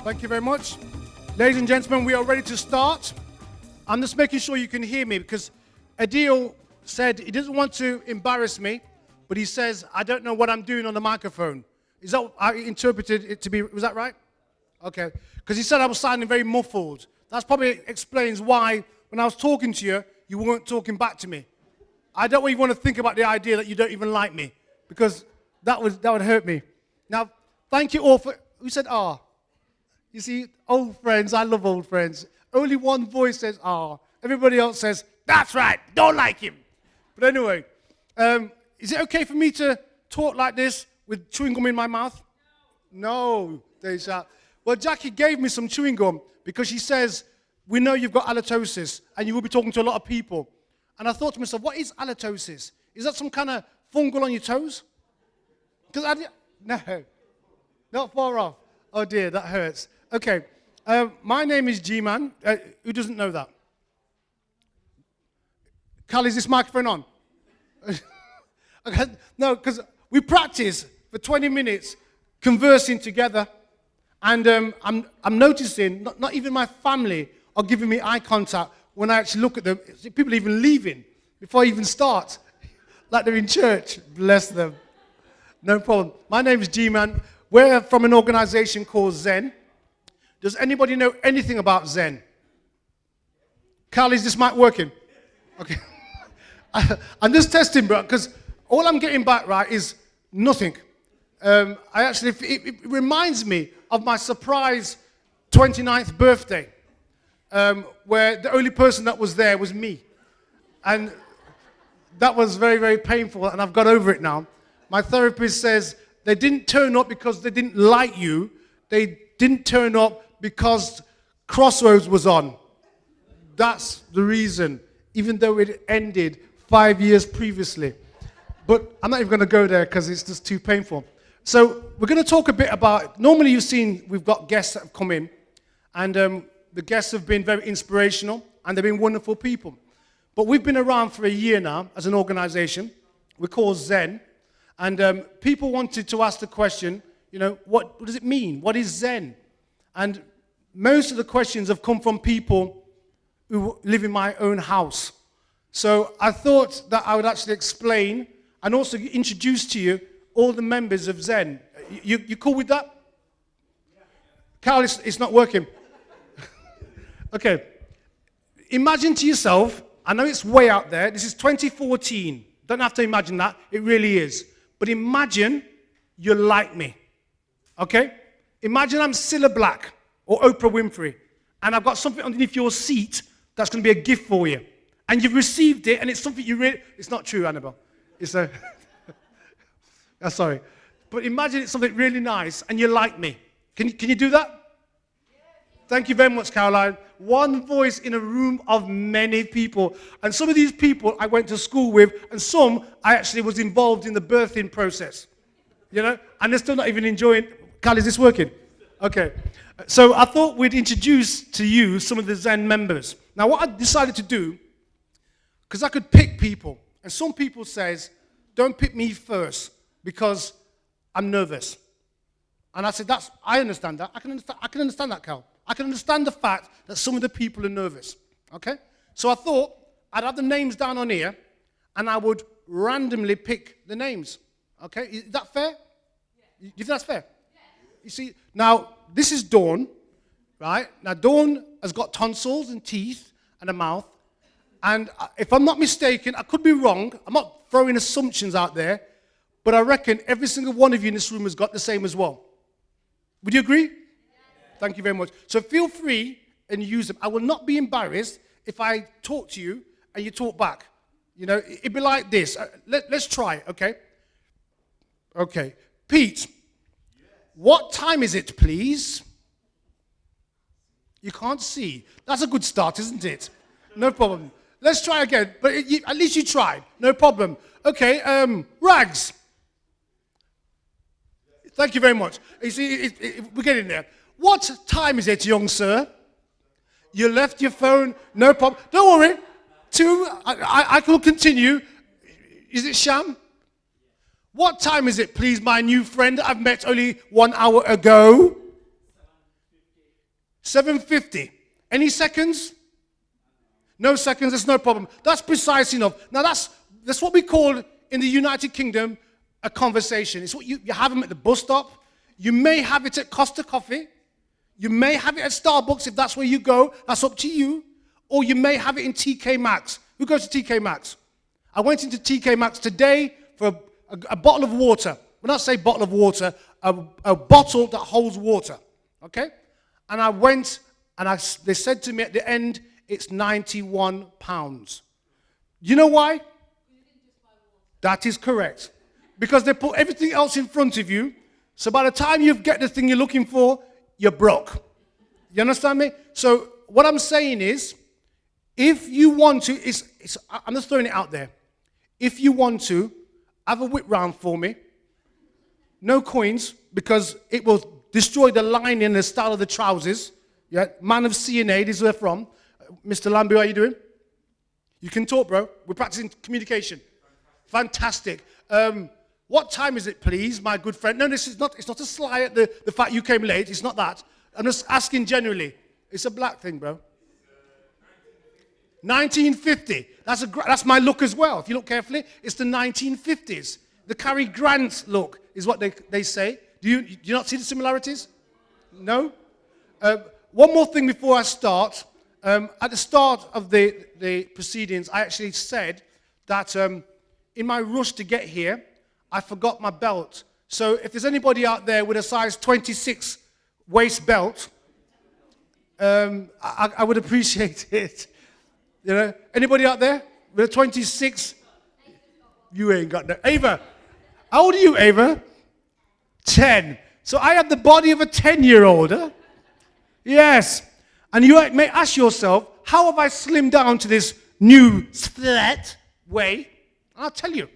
Thank you very much. Ladies and gentlemen, we are ready to start. I'm just making sure you can hear me because Adil said he doesn't want to embarrass me, but he says, I don't know what I'm doing on the microphone. Is that what I interpreted it to be? Was that right? Okay. Because he said I was sounding very muffled. That probably explains why when I was talking to you, you weren't talking back to me. I don't even want to think about the idea that you don't even like me because that would hurt me. Now, thank you all for, who said ah? You see, old friends, I love old friends. Only one voice says ah. Everybody else says, that's right, don't like him. But anyway, is it okay for me to talk like this with chewing gum in my mouth? No, they shout. Well, Jackie gave me some chewing gum because she says, we know you've got halitosis and you will be talking to a lot of people. And I thought to myself, what is halitosis? Is that some kind of fungal on your toes? Because no, not far off. Oh dear, that hurts. Okay, my name is G-Man. Who doesn't know that? Carl, is this microphone on? Okay, no, because we practice for 20 minutes conversing together. And I'm noticing not even my family are giving me eye contact when I actually look at them. People even leaving before I even start, like they're in church. Bless them. No problem. My name is G-Man. We're from an organization called ZeN. Does anybody know anything about ZeN? Carl, is this mic working? Okay. I'm just testing, bro, because all I'm getting back, right, is nothing. It reminds me of my surprise 29th birthday, where the only person that was there was me. And that was very, very painful, and I've got over it now. My therapist says they didn't turn up because they didn't like you. They didn't turn up because Crossroads was on. That's the reason, even though it ended 5 years previously. But I'm not even going to go there because it's just too painful. So we're going to talk a bit about, normally you've seen we've got guests that have come in, and the guests have been very inspirational, and they've been wonderful people. But we've been around for a year now as an organization. We're called ZeN, and people wanted to ask the question, you know, what does it mean? What is ZeN? And most of the questions have come from people who live in my own house. So I thought that I would actually explain and also introduce to you all the members of ZeN. You cool with that? Yeah. Carl, it's not working. Okay. Imagine to yourself, I know it's way out there, this is 2014. Don't have to imagine that, it really is. But imagine you're like me, okay? Imagine I'm Cilla Black or Oprah Winfrey, and I've got something underneath your seat that's going to be a gift for you. And you've received it, and it's something you really... It's not true, Annabelle. It's a... sorry. But imagine it's something really nice, and you like me. Can you do that? Thank you very much, Caroline. One voice in a room of many people. And some of these people I went to school with, and some I actually was involved in the birthing process. You know? And they're still not even enjoying... Carl, is this working? Okay. So I thought we'd introduce to you some of the ZeN members. Now, what I decided to do, because I could pick people, and some people says, don't pick me first, because I'm nervous. And I said, I understand that. I can understand that, Cal. I can understand the fact that some of the people are nervous. Okay? So I thought I'd have the names down on here, and I would randomly pick the names. Okay? Is that fair? Yeah. You think that's fair? Yeah. You see, now, this is Dawn, right? Now, Dawn has got tonsils and teeth and a mouth. And if I'm not mistaken, I could be wrong. I'm not throwing assumptions out there. But I reckon every single one of you in this room has got the same as well. Would you agree? Yeah. Thank you very much. So feel free and use them. I will not be embarrassed if I talk to you and you talk back. You know, it'd be like this. Let's try it, okay? Okay. Pete, what time is it, please? You can't see. That's a good start, isn't it? No problem. Let's try again. But at least you tried. No problem. Okay, Rags. Thank you very much. You see, we're getting there. What time is it, young sir? You left your phone. No problem. Don't worry. I will continue. Is it Sham? What time is it, please, my new friend I've met only 1 hour ago? 7:50. Any seconds? No seconds, that's no problem. That's precise enough. Now that's what we call in the United Kingdom a conversation. It's what you have them at the bus stop. You may have it at Costa Coffee. You may have it at Starbucks if that's where you go. That's up to you. Or you may have it in TK Maxx. Who goes to TK Maxx? I went into TK Maxx today for a bottle of water. When I say bottle of water, a bottle that holds water. Okay? And I went and they said to me at the end, it's £91. You know why? That is correct. Because they put everything else in front of you. So by the time you get the thing you're looking for, you're broke. You understand me? So what I'm saying is, if you want to, I'm just throwing it out there. If you want to, have a whip round for me. No coins, because it will destroy the lining and the style of the trousers. Yeah, man of CNA, this is where from. Mr. Lambie, how are you doing? You can talk, bro. We're practicing communication. Fantastic. What time is it, please, my good friend? No, it's not a sly at the fact you came late. It's not that. I'm just asking generally. It's a black thing, bro. 1950. That's my look as well. If you look carefully, it's the 1950s. The Cary Grant look is what they say. Do you not see the similarities? No? One more thing before I start. At the start of the proceedings, I actually said that in my rush to get here, I forgot my belt. So if there's anybody out there with a size 26 waist belt, I would appreciate it. You know, anybody out there with a 26? You ain't got that. Ava, how old are you, Ava? 10. So I have the body of a 10-year-old. Huh? Yes. And you may ask yourself, how have I slimmed down to this new split way? I'll tell you.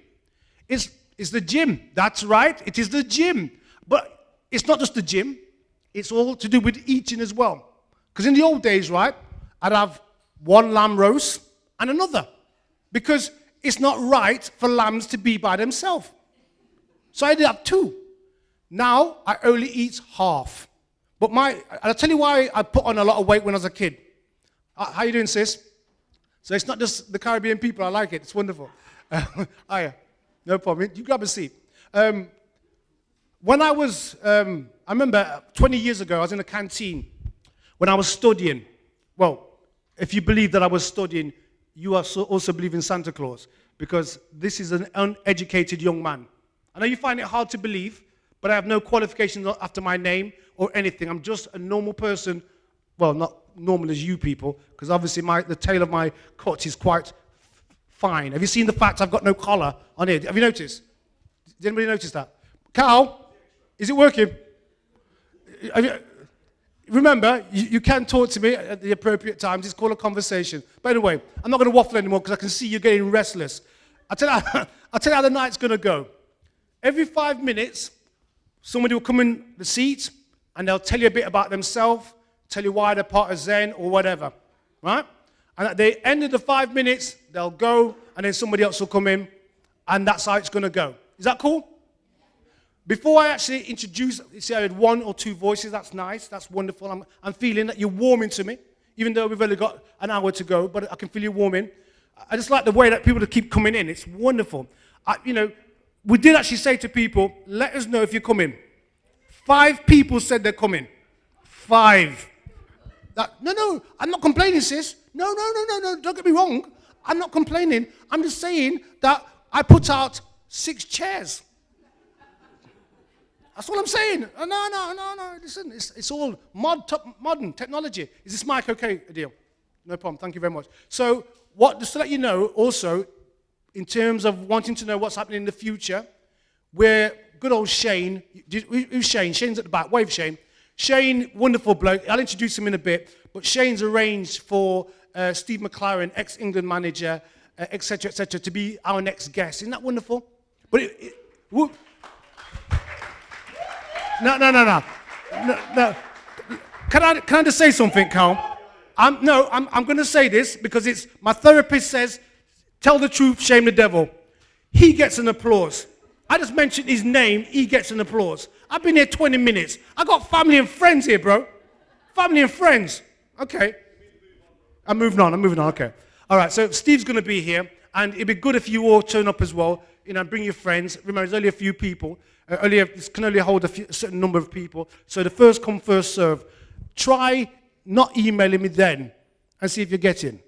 It's the gym. That's right. It is the gym. But it's not just the gym. It's all to do with eating as well. Because in the old days, right, I'd have one lamb roast and another. Because it's not right for lambs to be by themselves. So I did have two. Now, I only eat half. But I'll tell you why I put on a lot of weight when I was a kid. How you doing, sis? So it's not just the Caribbean people. I like it. It's wonderful. Yeah. No problem. You grab a seat. When I remember 20 years ago, I was in a canteen when I was studying. Well, if you believe that I was studying, you also believe in Santa Claus, because this is an uneducated young man. I know you find it hard to believe, but I have no qualifications after my name or anything. I'm just a normal person. Well, not normal as you people, because obviously the tail of my cut is quite fine. Have you seen the fact I've got no collar on it? Have you noticed? Did anybody notice that? Carl, is it working? Remember, you can talk to me at the appropriate times. It's called a conversation. But anyway, I'm not going to waffle anymore because I can see you're getting restless. I'll tell you how the night's going to go. Every 5 minutes, somebody will come in the seat and they'll tell you a bit about themselves, tell you why they're part of ZeN or whatever, right? And at the end of the 5 minutes, they'll go and then somebody else will come in, and that's how it's going to go. Is that cool? Before I actually introduce, you see I had one or two voices. That's nice. That's wonderful. I'm feeling that you're warming to me, even though we've only got an hour to go, but I can feel you warming. I just like the way that people keep coming in. It's wonderful. We did actually say to people, let us know if you're coming. 5 people said they're coming. 5. No, I'm not complaining, sis. No, don't get me wrong. I'm not complaining. I'm just saying that I put out 6 chairs. That's what I'm saying. No. Listen, it's all modern technology. Is this mic okay, Adil? No problem. Thank you very much. So, just to let you know, also, in terms of wanting to know what's happening in the future, we're good old Shane. Who's Shane? Shane's at the back. Wave, Shane. Shane, wonderful bloke. I'll introduce him in a bit. But Shane's arranged for Steve McLaren, ex-England manager, etc., to be our next guest. Isn't that wonderful? But No. Can I just say something, Carl? I'm going to say this because my therapist says, tell the truth, shame the devil. He gets an applause. I just mentioned his name, he gets an applause. I've been here 20 minutes. I got family and friends here, bro. family and friends. Okay. I'm moving on, okay. All right, so Steve's going to be here, and it'd be good if you all turn up as well. Bring your friends. Remember, there's only a few people. This can only hold a certain number of people. So the first come, first serve. Try not emailing me then and see if you're getting.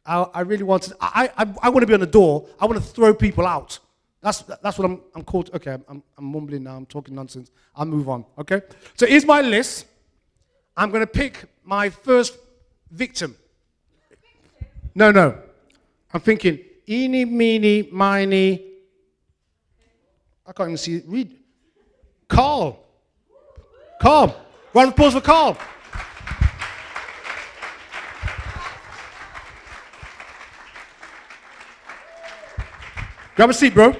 I really want to. I want to be on the door. I want to throw people out. That's what I'm called. Okay, I'm mumbling now. I'm talking nonsense. I'll move on. Okay. So here's my list. I'm going to pick my first victim. No. I'm thinking eeny, meeny, miny. I can't even see it. Read. Carl. Round of applause for Carl. Grab a seat, bro.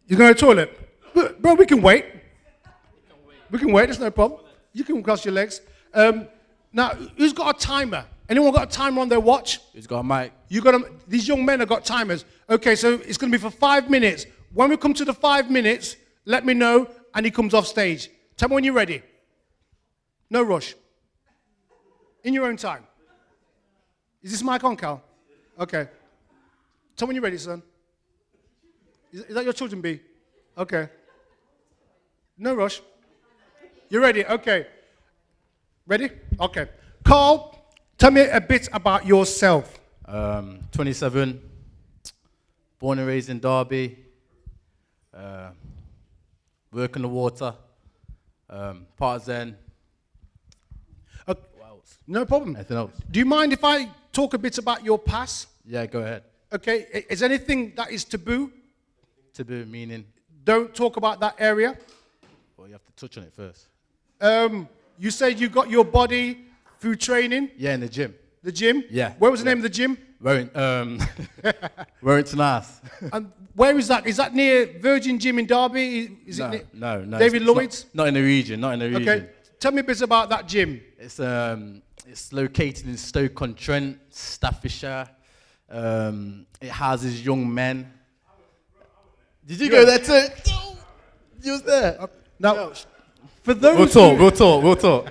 You're going to the toilet? Bro, we can wait. We can wait, there's no problem. You can cross your legs. Now, who's got a timer? Anyone got a timer on their watch? Who's got a mic? These young men have got timers. Okay, so it's going to be for 5 minutes. When we come to the 5 minutes, let me know, and he comes off stage. Tell me when you're ready. No rush. In your own time. Is this mic on, Cal? Okay. Tell me when you're ready, son. Is that your children, B? Okay. No rush. You ready? Okay. Ready? Okay. Carl, tell me a bit about yourself. 27, born and raised in Derby, work in the water, part of ZeN. Okay. What else? No problem. Anything else? Do you mind if I talk a bit about your past? Yeah, go ahead. Okay. Is anything that is taboo? Taboo meaning? Don't talk about that area. Well, you have to touch on it first. You said you got your body through training? Yeah, in the gym. The gym? Yeah. Where was the name of the gym? Warrington Arse. And where is that? Is that near Virgin Gym in Derby? Is no, it no. David Lloyd's? Not in the region, Okay. Tell me a bit about that gym. It's located in Stoke-on-Trent, Staffordshire. It houses young men. Did you go there too? You was there. Now, for those we'll talk.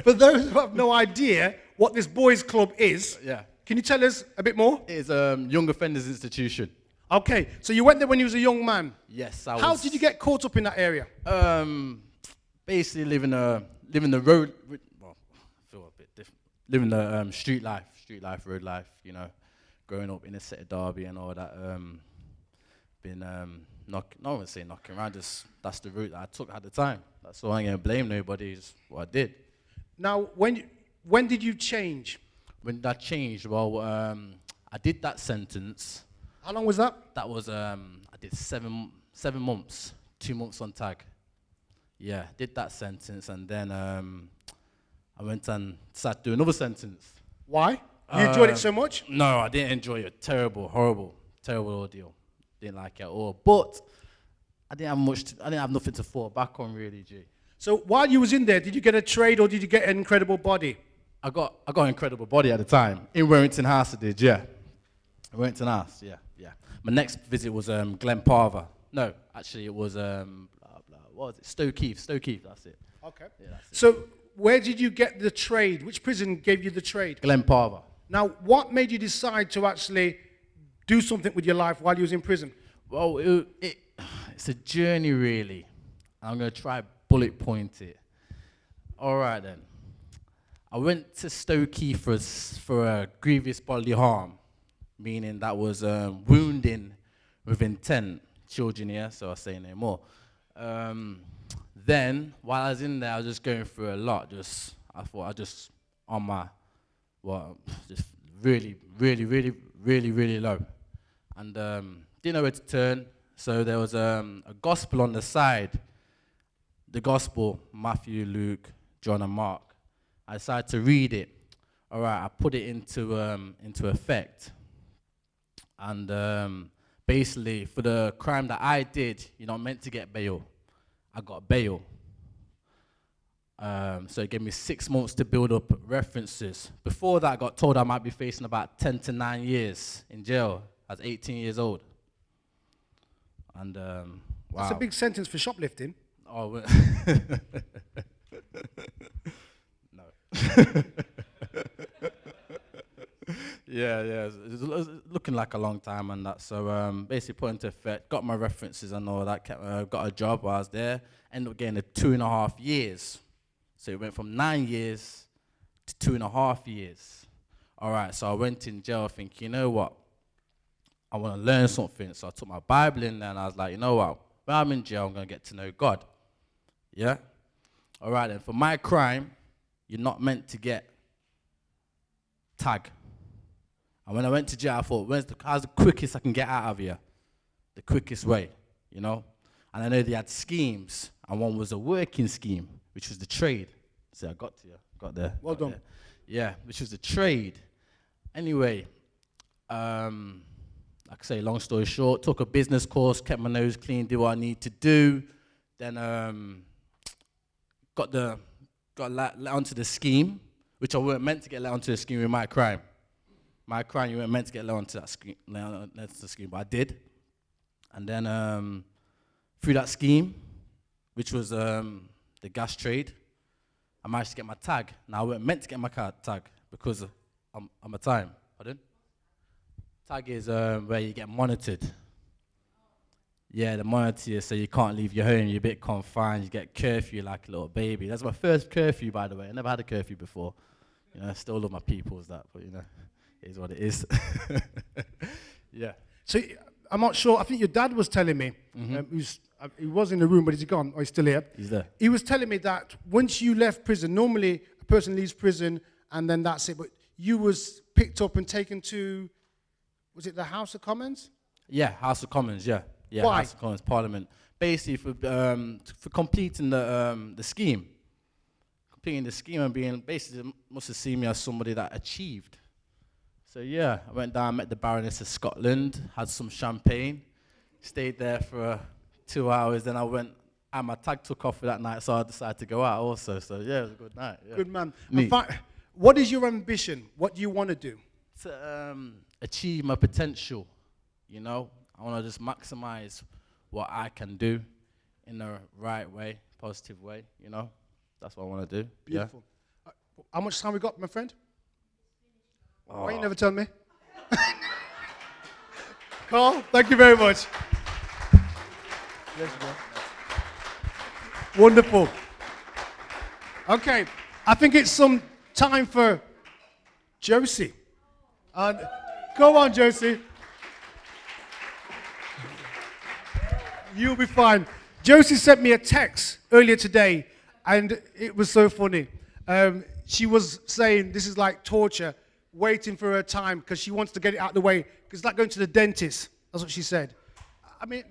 For those who have no idea what this boys' club is, yeah. Can you tell us a bit more? It's Young Offenders Institution. Okay, so you went there when you was a young man. Yes, How did you get caught up in that area? Basically living the road. Well, I feel a bit different. Living the street life, road life. Growing up in the city of Derby and all that. Been not want to say knocking around. Just that's the route that I took at the time. That's why I ain't gonna blame nobody. It's what I did. Now, when did you change? When that changed, well, I did that sentence. How long was that? That was I did 7 months, 2 months on tag. Yeah, did that sentence, and then I went and decided to do another sentence. Why? You enjoyed it so much? No, I didn't enjoy it. Terrible ordeal. Didn't like it at all. But I didn't have nothing to fall back on, really, G. So while you was in there, did you get a trade or did you get an incredible body? I got an incredible body at the time. In Warrington House I did, yeah. Warrington House, yeah. My next visit was Glen Parva. No, actually it was, what was it? Stoke Heath, that's it. Okay. Yeah, that's it. So where did you get the trade? Which prison gave you the trade? Glen Parva. Now, what made you decide to actually do something with your life while you was in prison? Well, it's a journey, really. I'm going to try bullet point it. All right, then. I went to Stoke Heath for a grievous bodily harm, meaning that was wounding with intent. Children here, so I'll say no more. Then, while I was in there, I was just going through a lot. I thought just really low. And didn't know where to turn. So there was a gospel on the side. The gospel, Matthew, Luke, John, and Mark. I decided to read it. All right, I put it into effect. And basically, for the crime that I did, you're not meant to get bail. I got bail. So it gave me 6 months to build up references. Before that, I got told I might be facing about 10 to 9 years in jail. I was 18 years old. And wow. That's a big sentence for shoplifting. Oh, no. Yeah. It's looking like a long time and that. So basically put into effect, got my references and all that, got a job while I was there, ended up getting 2.5 years. So it went from 9 years to 2.5 years. All right, so I went in jail thinking, you know what? I want to learn something. So I took my Bible in there and I was like, you know what? When I'm in jail, I'm going to get to know God. Yeah? All right, then. For my crime, you're not meant to get tag. And when I went to jail, I thought, how's the quickest I can get out of here? The quickest way, you know? And I know they had schemes, and one was a working scheme, which was the trade. See, I got there. Well done. There. Yeah, which was the trade. Anyway, like I say, long story short, took a business course, kept my nose clean, did what I need to do. Then got let onto the scheme, which I weren't meant to get let onto the scheme with my crime. My crime, you weren't meant to get let onto that scheme, but I did. And then through that scheme, which was the gas trade, I managed to get my tag. Now I weren't meant to get my tag because I'm a time. Pardon? Tag is where you get monitored. Yeah, the monitor you, so you can't leave your home. You're a bit confined. You get curfew like a little baby. That's my first curfew, by the way. I never had a curfew before. You know, I still love my peoples, that, but you know, it is what it is. Yeah. So I'm not sure. I think your dad was telling me. He was in the room, but he's gone. Oh, he's still here. He's there. He was telling me that once you left prison, normally a person leaves prison and then that's it. But you was picked up and taken to, was it the House of Commons? Yeah, House of Commons. Yeah. Why? House of Commons, Parliament. Basically for completing the scheme. Completing the scheme and being basically must have seen me as somebody that achieved. So yeah, I went down, met the Baroness of Scotland, had some champagne, stayed there for 2 hours, then I went, and my tag took off for that night, so I decided to go out also. So yeah, it was a good night. Yeah. Good man. What is your ambition? What do you want to do? To achieve my potential, you know. I want to just maximize what I can do in the right way, positive way, you know. That's what I want to do. Beautiful. Yeah. How much time we got, my friend? Oh. Why you never tell me? Carl, thank you very much. Yes, bro. Wonderful. Okay, I think it's some time for Josie. Go on, Josie. You'll be fine. Josie sent me a text earlier today, and it was so funny. She was saying this is like torture, waiting for her time because she wants to get it out of the way. Because it's like going to the dentist. That's what she said. I mean,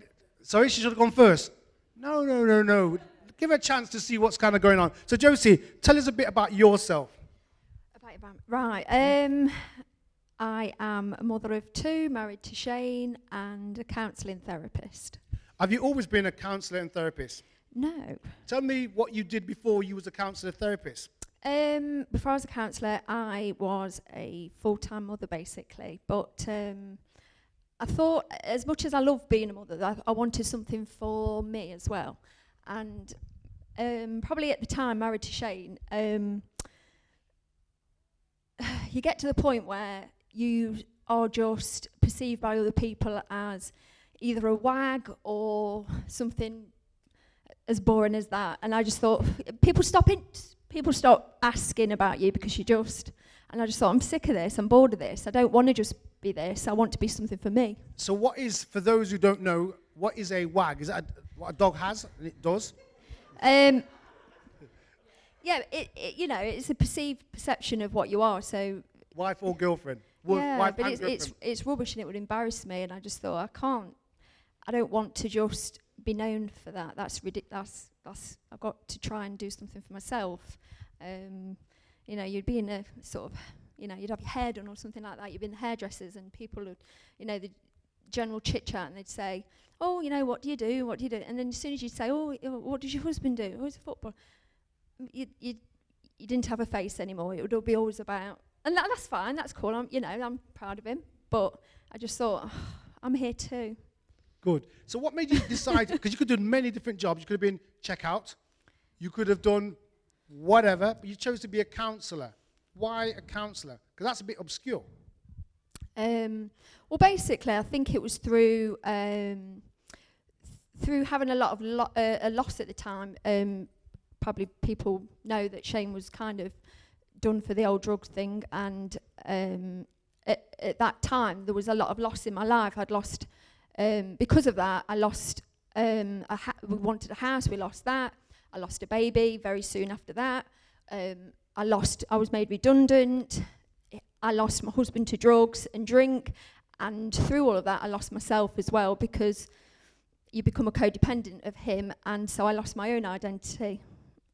sorry, she should have gone first. No. Give her a chance to see what's kind of going on. So, Josie, tell us a bit about yourself. Right. I am a mother of 2, married to Shane, and a counselling therapist. Have you always been a counsellor and therapist? No. Tell me what you did before you was a counsellor therapist. Before I was a counsellor, I was a full-time mother, basically. But I thought, as much as I love being a mother, I wanted something for me as well. And probably at the time, married to Shane, you get to the point where you are just perceived by other people as either a wag or something as boring as that. And I just thought, people stop asking about you because you just, and I just thought, I'm sick of this, I'm bored of this, I don't want to just be this, I want to be something for me. So what is, for those who don't know, what is a wag? Is that what a dog has and it does? Yeah, you know, it's a perceived perception of what you are, so... Wife or girlfriend? Yeah, wife but and it's rubbish and it would embarrass me, and I just thought, I don't want to just be known for that. That's ridiculous. I've got to try and do something for myself. You know, you'd be in a sort of, you know, you'd have your hair done or something like that. You'd be in the hairdressers and people would, you know, the general chit-chat, and they'd say, oh, you know, what do you do? And then as soon as you'd say, oh, what does your husband do? Oh, he's a footballer. You didn't have a face anymore. It would all be always about, and that's fine, that's cool. I'm proud of him. But I just thought, I'm here too. Good. So what made you decide, because you could do many different jobs. You could have been check out. You could have done whatever, but you chose to be a counsellor. Why a counsellor? Because that's a bit obscure. Well, basically, I think it was through having a lot of a loss at the time. Probably people know that Shane was kind of done for the old drug thing, and at that time there was a lot of loss in my life. I'd lost because of that. I lost. We wanted a house. We lost that. I lost a baby very soon after that. I was made redundant. I lost my husband to drugs and drink, and through all of that, I lost myself as well, because you become a codependent of him, and so I lost my own identity.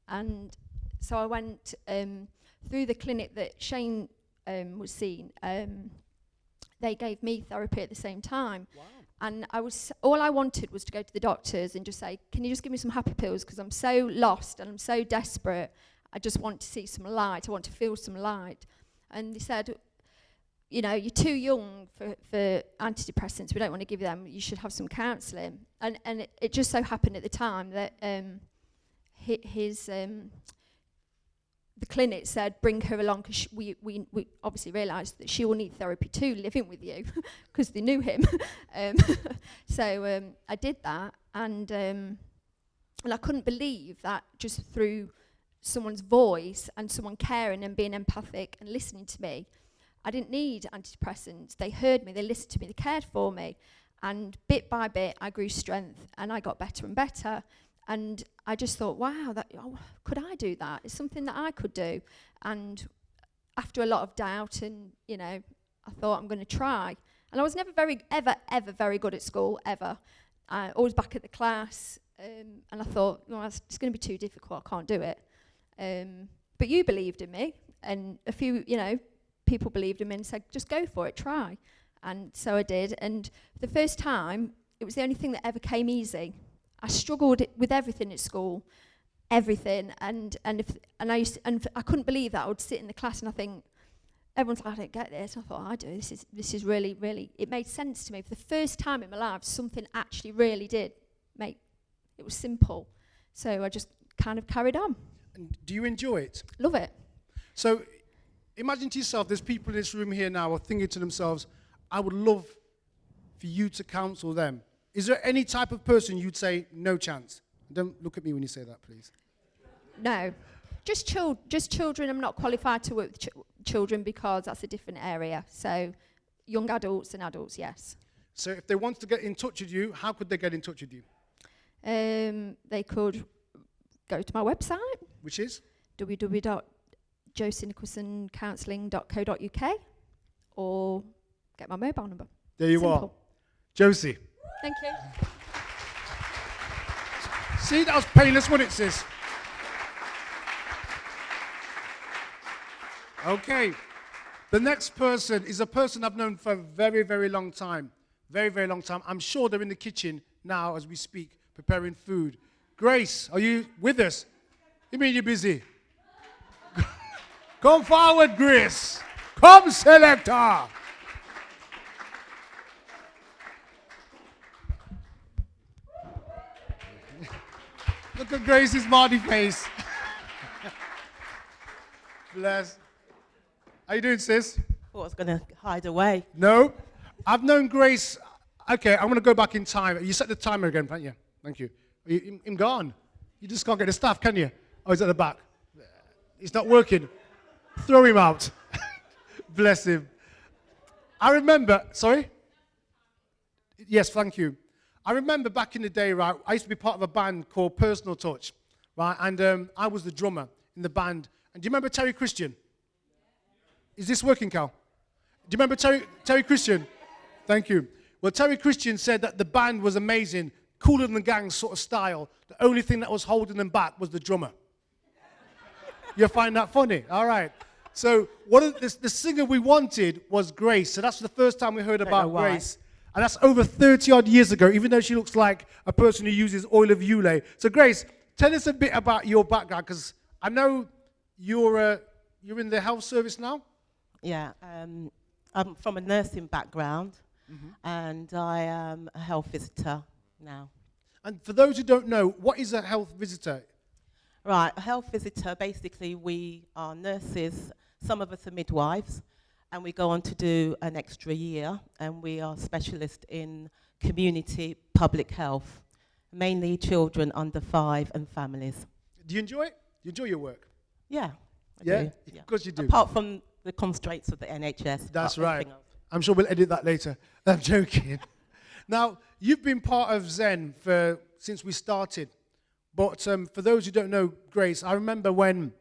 And so I went through the clinic that Shane was seeing. They gave me therapy at the same time. Wow. And all I wanted was to go to the doctors and just say, can you just give me some happy pills, because I'm so lost and I'm so desperate. I just want to see some light. I want to feel some light. And they said, you know, you're too young for antidepressants. We don't want to give you them. You should have some counselling. And it just so happened at the time that the clinic said, bring her along, because we obviously realised that she will need therapy too, living with you, because they knew him. So I did that, and I couldn't believe that just through someone's voice and someone caring and being empathic and listening to me, I didn't need antidepressants. They heard me, they listened to me, they cared for me, and bit by bit I grew strength and I got better and better. And I just thought, wow, could I do that? It's something that I could do. And after a lot of doubt, and I thought, I'm going to try. And I was never ever very good at school, ever. Always back at the class. And I thought, well, it's going to be too difficult. I can't do it. But you believed in me, and a few, people believed in me and said, just go for it, try. And so I did. And the first time, it was the only thing that ever came easy. I struggled with everything at school, everything, and I couldn't believe that. I would sit in the class and I think, everyone's like, I don't get this. And I thought, I do. This is really, really. It made sense to me. For the first time in my life, something actually really did make. It was simple, so I just kind of carried on. And do you enjoy it? Love it. So, imagine to yourself, there's people in this room here now are thinking to themselves, I would love for you to counsel them. Is there any type of person you'd say, no chance? Don't look at me when you say that, please. No. Just children. I'm not qualified to work with children because that's a different area. So young adults and adults, yes. So if they want to get in touch with you, how could they get in touch with you? They could go to my website. Which is? www.josienicholsoncounselling.co.uk, or get my mobile number. There you Simple. are. Josie. Thank you. See, that was painless, wasn't it, sis? Okay. The next person is a person I've known for a very, very long time. Very, very long time. I'm sure they're in the kitchen now as we speak, preparing food. Grace, are you with us? You mean you're busy? Come forward, Grace. Come, selector. Look at Grace's smarty face. Bless. How you doing, sis? Thought I was going to hide away. No. I've known Grace. Okay, I'm going to go back in time. You set the timer again, thank you. Thank you. I'm gone. You just can't get the staff, can you? Oh, he's at the back. It's not working. Throw him out. Bless him. I remember, sorry? Yes, thank you. I remember back in the day, right, I used to be part of a band called Personal Touch, right, and I was the drummer in the band. And do you remember Terry Christian? Is this working, Cal? Do you remember Terry Christian? Thank you. Well, Terry Christian said that the band was amazing, cooler than the gang sort of style. The only thing that was holding them back was the drummer. You find that funny? All right. So the singer we wanted was Grace. So that's the first time we heard about Grace. And that's over 30-odd years ago, even though she looks like a person who uses oil of Ulay. So Grace, tell us a bit about your background, because I know you're in the health service now? Yeah, I'm from a nursing background, and I am a health visitor now. And for those who don't know, what is a health visitor? Right, a health visitor, basically we are nurses, some of us are midwives, and we go on to do an extra year, and we are specialists in community public health, mainly children under 5 and families. Do you enjoy it? You enjoy your work? Yeah, I Yeah? do. Of course you do. Apart from the constraints of the NHS. That's but right. everything else. I'm sure we'll edit that later. I'm joking. Now, you've been part of ZeN since we started. But for those who don't know Grace, I remember when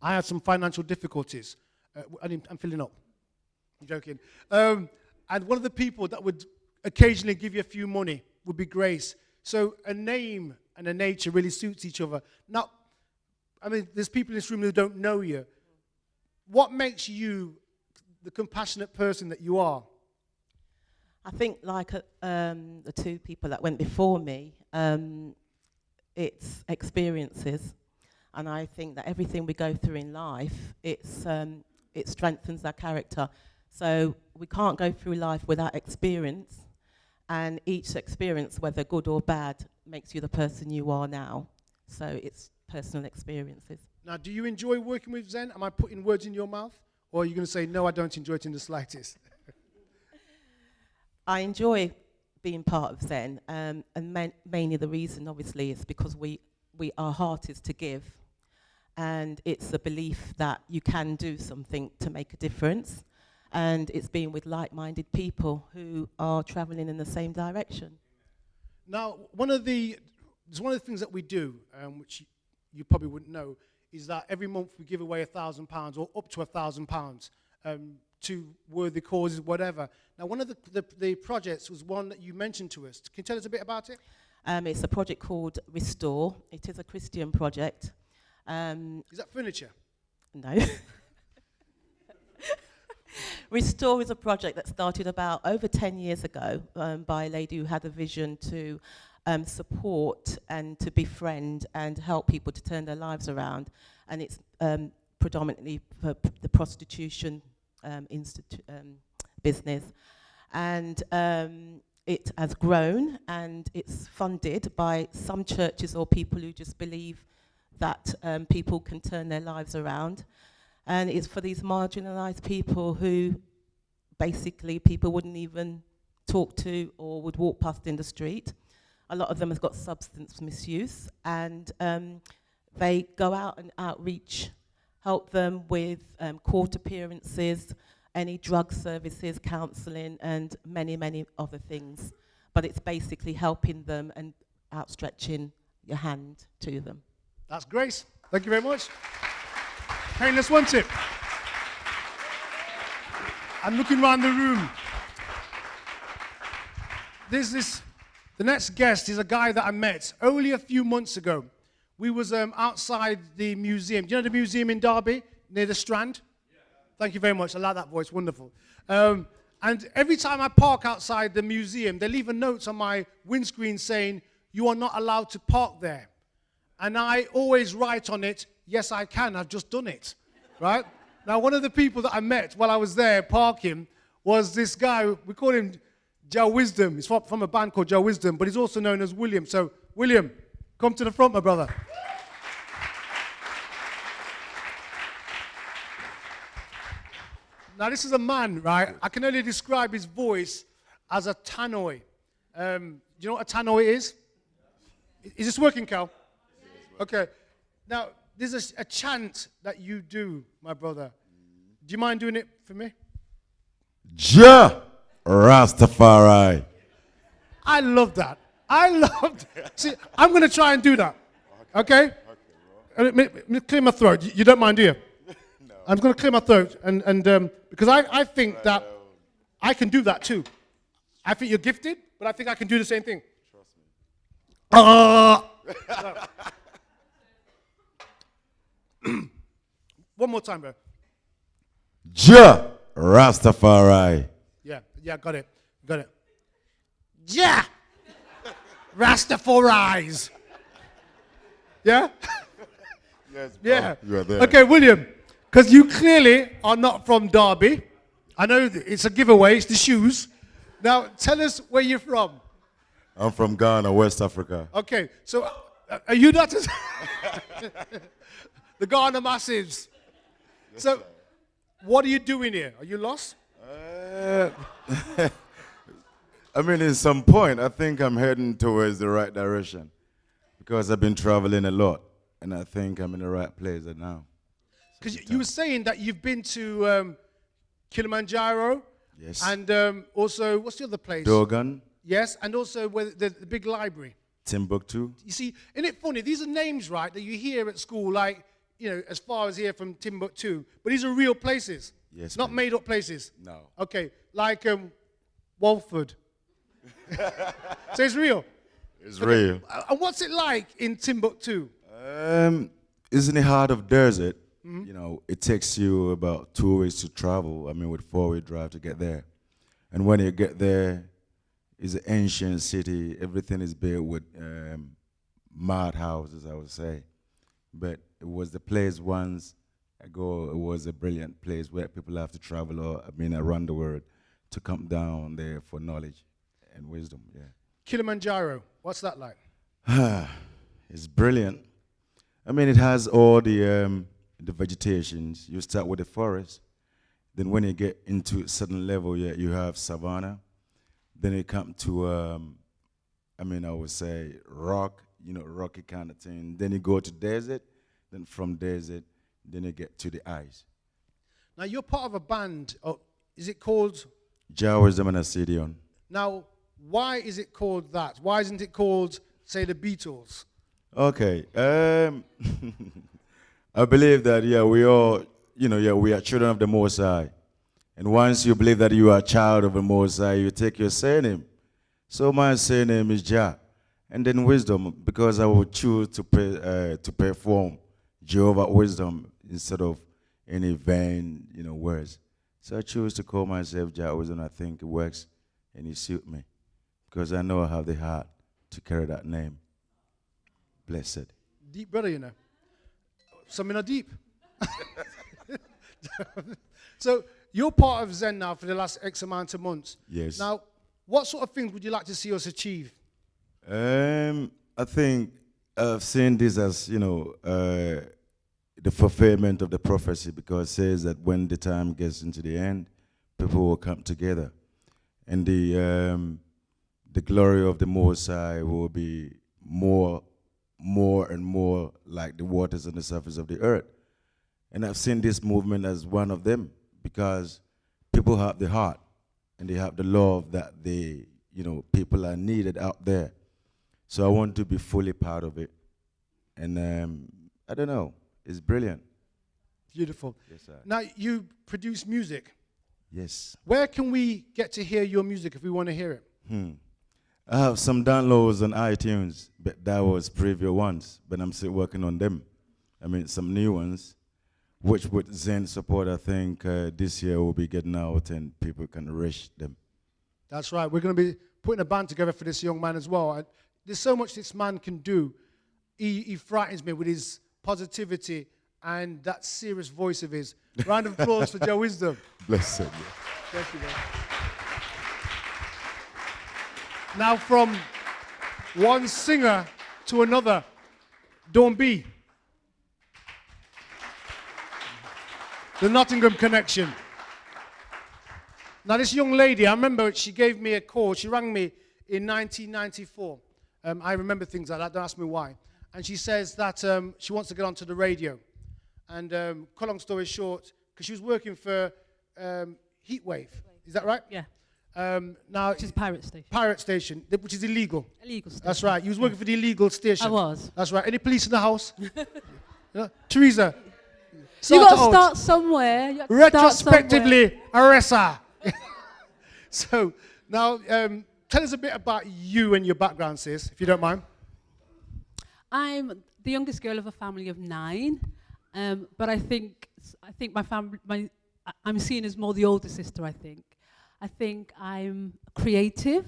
I had some financial difficulties. I'm filling up. I'm joking. And one of the people that would occasionally give you a few money would be Grace. So a name and a nature really suits each other. Now, I mean, there's people in this room who don't know you. What makes you the compassionate person that you are? I think like the two people that went before me, it's experiences, and I think that everything we go through in life, it strengthens our character. So we can't go through life without experience, and each experience, whether good or bad, makes you the person you are now. So it's personal experiences. Now, do you enjoy working with ZeN? Am I putting words in your mouth? Or are you going to say, no, I don't enjoy it in the slightest? I enjoy being part of ZeN, and mainly the reason, obviously, is because our heart is to give, and it's the belief that you can do something to make a difference, and it's being with like-minded people who are travelling in the same direction. Now, one of the things that we do, which you probably wouldn't know, is that every month we give away £1,000 or up to £1,000 to worthy causes, whatever. Now, one of the projects was one that you mentioned to us. Can you tell us a bit about it? It's a project called Restore. It is a Christian project. Is that furniture? No. Restore is a project that started about over 10 years ago by a lady who had a vision to support and to befriend and help people to turn their lives around. And it's predominantly for the prostitution business. And it has grown, and it's funded by some churches or people who just believe that people can turn their lives around. And it's for these marginalised people who basically people wouldn't even talk to or would walk past in the street. A lot of them have got substance misuse, and they go out and outreach, help them with court appearances, any drug services, counselling, and many, many other things. But it's basically helping them and outstretching your hand to them. That's Grace. Thank you very much. Painless one tip. I'm looking around the room. The next guest is a guy that I met only a few months ago. We was outside the museum. Do you know the museum in Derby, near the Strand? Yeah. Thank you very much. I like that voice. Wonderful. And every time I park outside the museum, they leave a note on my windscreen saying, "You are not allowed to park there." And I always write on it, "Yes, I can. I've just done it." Right? Now, one of the people that I met while I was there parking was this guy. We call him Joe Wisdom. He's from a band called Joe Wisdom, but he's also known as William. So, William, come to the front, my brother. Now, this is a man, right? I can only describe his voice as a tannoy. Do you know what a tannoy is? Is this working, Cal? Okay. Now, there's a chant that you do, my brother. Do you mind doing it for me? Ja Rastafari. I love that. I love that. See, I'm going to try and do that. Okay? Let me clear my throat. You don't mind, do you? No. I'm going to clear my throat, and because I think that I can do that too. I think you're gifted, but I think I can do the same thing. Trust me. One more time, bro. Ja Rastafari. Yeah, got it. Yeah! Rastafari's. Yeah? Yes, bro. Yeah. You are there. Okay, William, because you clearly are not from Derby. I know it's a giveaway, it's the shoes. Now, tell us where you're from. I'm from Ghana, West Africa. Okay, so are you not the Ghana Massives? So, what are you doing here? Are you lost? I mean, in some point, I think I'm heading towards the right direction because I've been traveling a lot, and I think I'm in the right place now. Because you were saying that you've been to Kilimanjaro. Yes. And also, what's the other place? Dogon, Yes, and also where the big library. Timbuktu. You see, isn't it funny? These are names, right, that you hear at school, like, you know, as far as here from Timbuktu. But these are real places. Yes, Not please. made up places. No. Okay, like Walford. So it's real. It's real. And what's it like in Timbuktu? It's in the heart of desert. You know, it takes you about 2 weeks to travel. I mean, with 4-wheel drive to get there. And when you get there, it's an ancient city. Everything is built with mud houses, I would say. But it was the place once ago. It was a brilliant place where people have to travel, or I mean, around the world, to come down there for knowledge and wisdom. Yeah. Kilimanjaro, what's that like? It's brilliant. I mean, it has all the vegetations. You start with the forest. Then when you get into a certain level, yeah, you have savanna. Then you come to, I mean, I would say rock, you know, rocky kind of thing. Then you go to desert. Then from desert, then you get to the ice. Now, you're part of a band. Is it called? Jawism and Ascidion. Now, why is it called that? Why isn't it called, say, the Beatles? Okay. I believe that, yeah, we all, you know, yeah, we are children of the Most High. And once you believe that you are a child of the Most High, you take your surname. So my surname is Jah. And then wisdom, because I would choose to perform Jehovah wisdom instead of any vain, you know, words. So I choose to call myself Jah Wisdom. I think it works and it suits me because I know I have the heart to carry that name. Blessed. Deep brother, you know. Some are deep. So you're part of ZeN now for the last X amount of months. Yes. Now, what sort of things would you like to see us achieve? I think I've seen this as, you know, the fulfillment of the prophecy, because it says that when the time gets into the end, people will come together. And the glory of the Most High will be more and more like the waters on the surface of the earth. And I've seen this movement as one of them, because people have the heart and they have the love that they, you know, people are needed out there. So I want to be fully part of it. And I don't know, it's brilliant. Beautiful. Yes, sir. Now, you produce music. Yes. Where can we get to hear your music if we want to hear it? I have some downloads on iTunes, but that was previous ones, but I'm still working on them. I mean, some new ones, which with ZeN support, I think this year will be getting out and people can rush them. That's right. We're going to be putting a band together for this young man as well. There's so much this man can do. He frightens me with his positivity and that serious voice of his. Round of applause for Joe Wisdom. Blessed. Thank you, man. Now, from one singer to another, don't be. The Nottingham connection. Now, this young lady, I remember she gave me a call. She rang me in 1994. I remember things like that. Don't ask me why. And she says that she wants to get onto the radio. And cut long story short, because she was working for Heatwave. Is that right? Yeah. Now, Which is Pirate Station. Pirate Station, which is illegal. Illegal station. That's right. You was working for the illegal station. I was. That's right. Any police in the house? Yeah. Teresa. You sort got it to out. start somewhere. You got to Retrospectively, arrest her. So, now, tell us a bit about you and your background, sis, if you don't mind. I'm the youngest girl of a family of 9, but I think my family, I'm seen as more the older sister. I think I'm creative.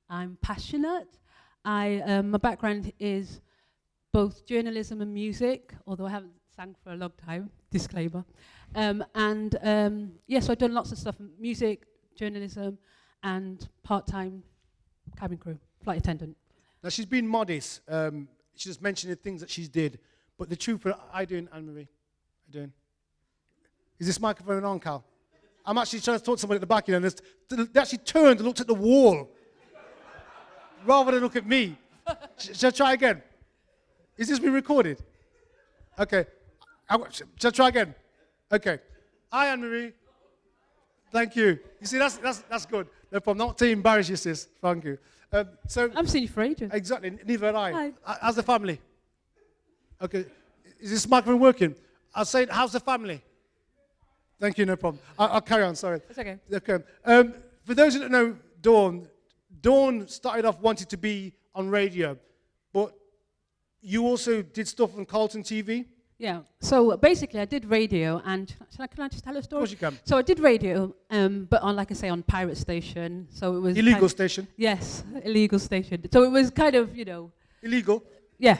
I'm passionate. My background is both journalism and music, although I haven't sang for a long time. Disclaimer. Yes, so I've done lots of stuff: music, journalism, and part-time cabin crew. flight attendant. Now, she's been modest. She's just mentioning things that she's did. But the truth, how you doing, Anne-Marie? How you doing? Is this microphone on, Cal? I'm actually trying to talk to somebody at the back, and they actually turned and looked at the wall rather than look at me. Shall I try again? Is this being recorded? Okay. Shall I try again? Okay. Hi, Anne-Marie. Thank you. You see, that's good. No problem. Not to embarrass you, sis. Thank you. I've seen you for ages. Exactly. Neither had I. Hi. How's the family? Okay. Is this microphone working? I'll say, how's the family? Thank you. No problem. I'll carry on. Sorry. It's okay. Okay. For those who don't know Dawn started off wanting to be on radio, but you also did stuff on Carlton TV. Yeah. So basically, I did radio, and can I just tell a story? Of course you can. So I did radio, but on, like I say, on pirate station. So it was Illegal station. Yes, illegal station. So it was kind of, Illegal. Yeah.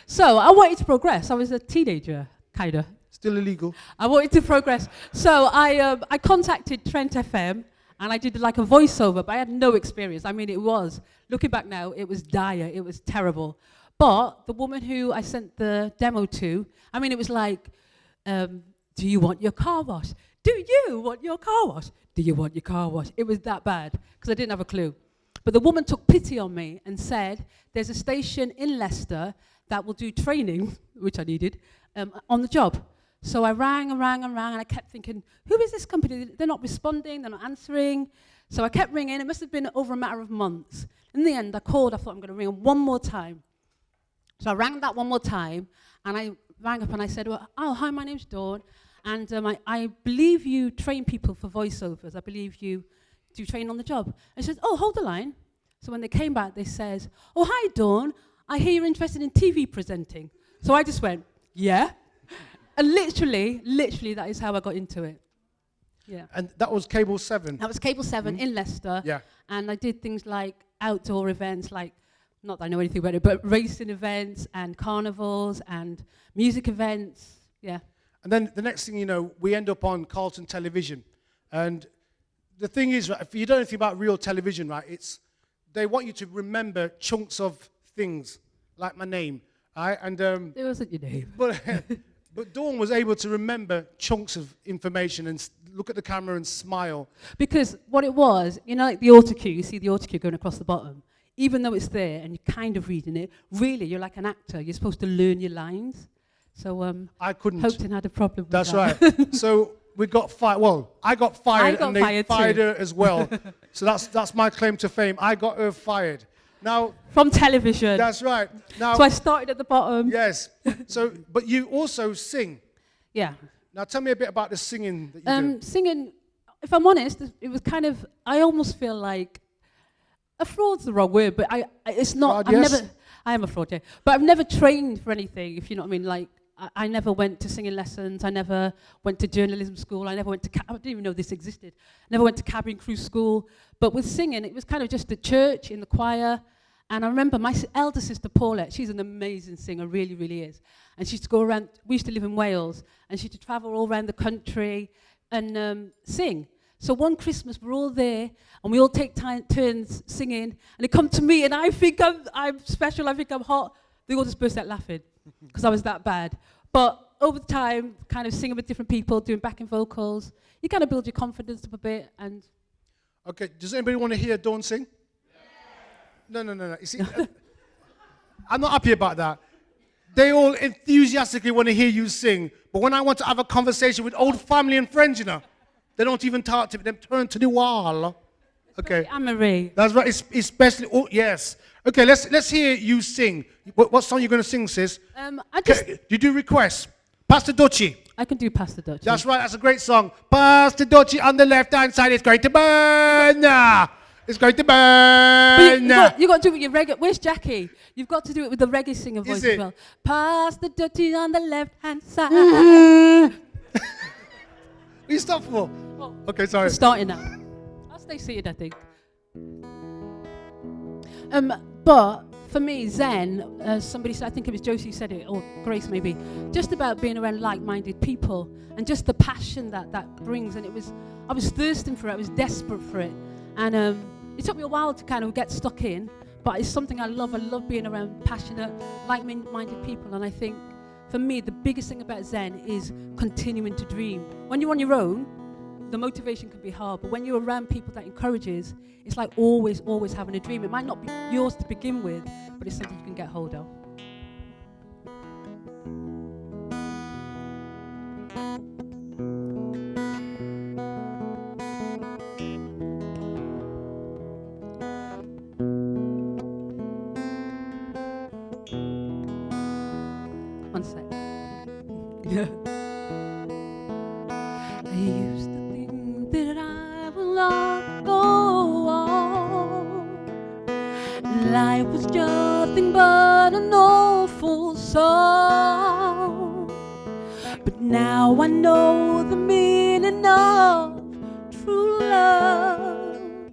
So I wanted to progress. I was a teenager, kind of. Still illegal. I wanted to progress. So I contacted Trent FM, and I did like a voiceover, but I had no experience. I mean, looking back now, it was dire. It was terrible. But the woman who I sent the demo to, I mean, it was like, do you want your car washed? Do you want your car washed? Do you want your car washed? It was that bad, because I didn't have a clue. But the woman took pity on me and said, there's a station in Leicester that will do training, which I needed, on the job. So I rang and I kept thinking, who is this company? They're not responding, they're not answering. So I kept ringing. It must have been over a matter of months. In the end, I called. I thought, I'm going to ring one more time. So I rang that one more time, and I rang up and I said, hi, my name's Dawn, and I believe you train people for voiceovers. I believe you do train on the job. And she said, hold the line. So when they came back, they said, hi, Dawn, I hear you're interested in TV presenting. So I just went, yeah. And literally, that is how I got into it. Yeah. And that was Cable 7? That was Cable 7 in Leicester. Yeah. And I did things like outdoor events, like, not that I know anything about it, but racing events and carnivals and music events. Yeah. And then the next thing you know, we end up on Carlton Television. And the thing is, right, if you don't know anything about real television, right, they want you to remember chunks of things, like my name. Right? And It wasn't your name. But Dawn was able to remember chunks of information and look at the camera and smile. Because what it was, like the autocue, you see the autocue going across the bottom. Even though it's there and you're kind of reading it, really, you're like an actor. You're supposed to learn your lines. So I couldn't. Hopton had a problem with That's that. right. So we got fired. Well, I got fired and they fired too. her as well. So that's my claim to fame. I got her fired. Now, from television. That's right. Now, so I started at the bottom. Yes. So, but you also sing. Yeah. Now tell me a bit about the singing that you do. Singing, if I'm honest, it was kind of, I almost feel like, a fraud's the wrong word, but it's not. Fraud, yes. I am a fraud, yeah. But I've never trained for anything, if you know what I mean. Like, I never went to singing lessons. I never went to journalism school. I never went to, I didn't even know this existed. Never went to cabin crew school. But with singing, it was kind of just at church, in the choir. And I remember my elder sister, Paulette, she's an amazing singer, really, really is. And she used to go around, we used to live in Wales, and she used to travel all around the country and sing. So one Christmas, we're all there, and we all take turns singing, and they come to me, and I think I'm special, I think I'm hot. They all just burst out laughing, because I was that bad. But over time, kind of singing with different people, doing backing vocals, you kind of build your confidence up a bit. And okay, does anybody want to hear Dawn sing? No. You see, I'm not happy about that. They all enthusiastically want to hear you sing, but when I want to have a conversation with old family and friends, they don't even talk to me. They turn to the wall. Okay. Anne-Marie. That's right. Especially, yes. Okay, let's hear you sing. What song are you going to sing, sis? Do you do requests? Pastor Dutchie. I can do Pastor Dutchie. That's right. That's a great song. Pastor Dutchie on the left-hand side. It's going to burn. It's going to burn. But you got to do it with your reggae. Where's Jackie? You've got to do it with the reggae singer voice as well. Pastor Dutchie on the left-hand side. Will you stop for? Oh, okay, sorry. It's starting now. I'll stay seated, I think. But for me, ZeN, somebody said, I think it was Josie said it, or Grace maybe, just about being around like-minded people and just the passion that brings. And I was thirsting for it. I was desperate for it. And it took me a while to kind of get stuck in. but it's something I love. I love being around passionate, like-minded people, and I think for me the biggest thing about ZeN is continuing to dream. When you're on your own, the motivation can be hard, but when you're around people that encourages, it's like always having a dream. It might not be yours to begin with, but it's something you can get hold of. One sec. I used to think that I will not go on. Life was nothing but an awful song. But now I know the meaning of true love.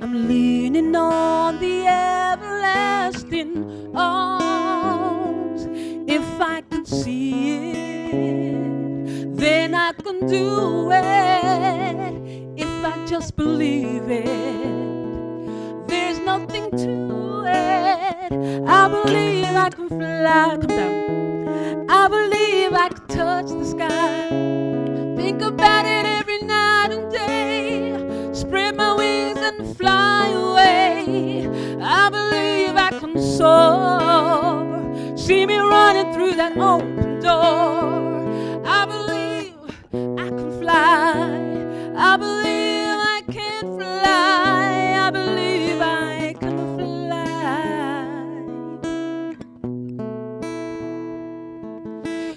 I'm leaning on the everlasting arms. If I can see it, then I can do it. If I just believe it, there's nothing to it. I believe I can fly. Come down. I believe I can touch the sky. Think about it every night and day. Spread my wings and fly away. I believe I can soar. See me running through that open door. I believe I can fly. I believe I can fly. I believe I can fly.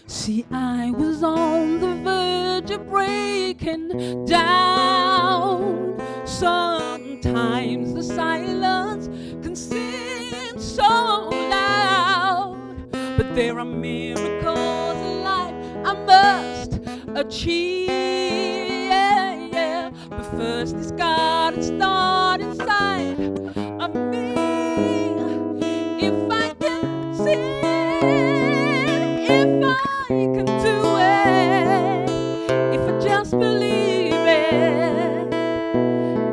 See, I was on the verge of breaking down. Sometimes the silence can seem so loud. But there are miracles in life I must achieve. But first it's gotta start inside of me. If I can see it, if I can do it, if I just believe it,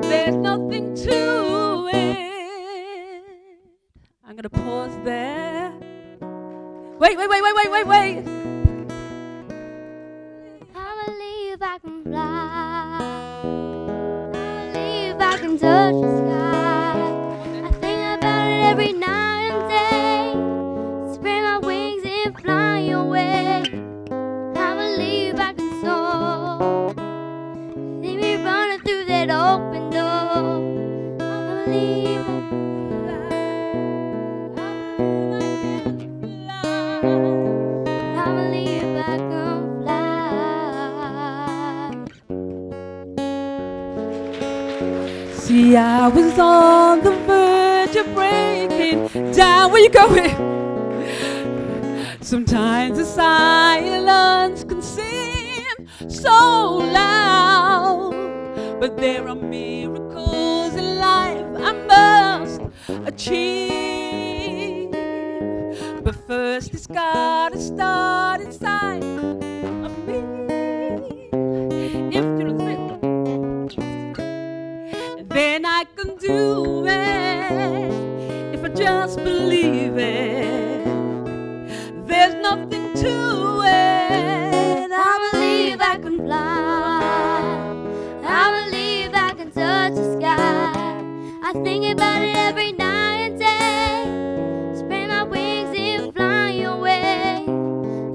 there's nothing to it. I'm gonna pause there. Wait. I believe I can fly. I believe I can touch the sky. I think about it every night and day. Spread my wings and fly away. I believe I can soar. See me running through that open door. I believe I can See, I was on the verge of breaking down. Where you going? Sometimes the silence can seem so loud, but there are miracles in life I must achieve. But first it's gotta start inside of me. If you then I can do it. If I just believe it, there's nothing to it. I believe I can fly. I believe I can touch the sky. I think about it every night and day. Spread my wings and fly away.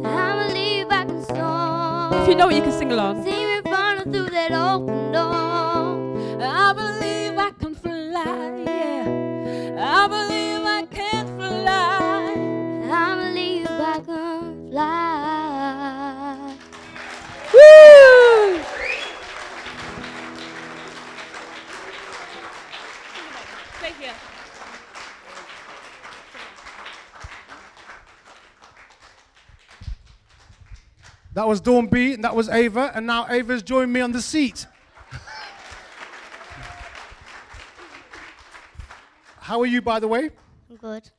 I believe I can soar. If you know it, you can sing along. See me running through that open door. I believe I can fly, yeah. I believe I can fly. I believe I can fly. Woo! Stay here. That was Dawn B, and that was Ava, and now Ava's joined me on the seat. How are you, by the way? I'm good.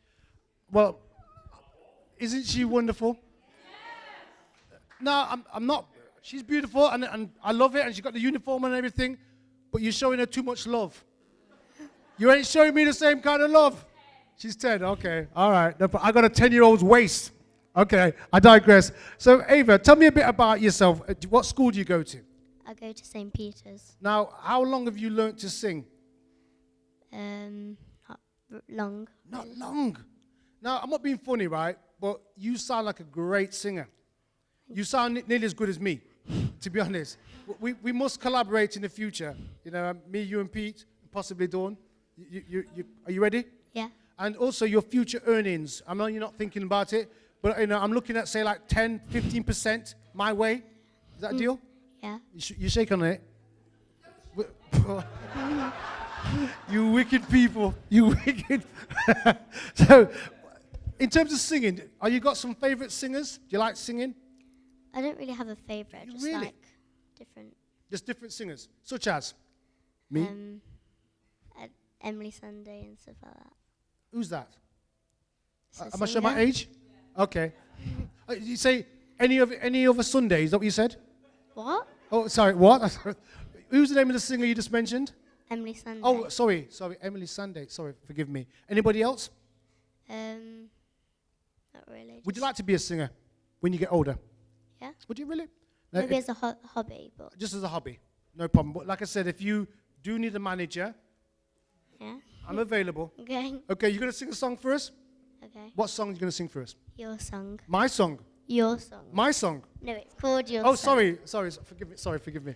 Well, isn't she wonderful? No, I'm not. She's beautiful, and I love it, and she's got the uniform and everything, but you're showing her too much love. You ain't showing me the same kind of love. She's 10, okay. All right. No, I got a 10-year-old's waist. Okay, I digress. So, Ava, tell me a bit about yourself. What school do you go to? I go to St. Peter's. Now, how long have you learnt to sing? Not long. Not long. Now, I'm not being funny, right? But you sound like a great singer. You sound nearly as good as me, to be honest. We must collaborate in the future. You know, me, you, and Pete, possibly Dawn. Are you ready? Yeah. And also your future earnings. I know you're not thinking about it, but you know, I'm looking at, say, like 10, 15% my way. Is that a deal? Yeah. You shake on it. You wicked people. You wicked. So, in terms of singing, you got some favorite singers? Do you like singing? I don't really have a favourite. Just Really? like different. Just different singers, such as me. Emily Sunday and stuff like that. Who's that? It's a Am I showing my singer. age? Okay. You say any other Sunday? Is that what you said? What? Oh, sorry. What? Who's the name of the singer you just mentioned? Emily Sunday. Oh, sorry, Emily Sunday. Sorry, forgive me. Anybody else? Not really. Would you like to be a singer when you get older? Yeah. Would you really? No, Maybe as a hobby, but just as a hobby, no problem. But like I said, if you do need a manager, yeah. I'm available. Okay. Okay, you're gonna sing a song for us? Okay. What song are you gonna sing for us? Your song. My song. Your song. My song. No, it's called Your Oh, Song. sorry. Forgive me. Sorry, forgive me.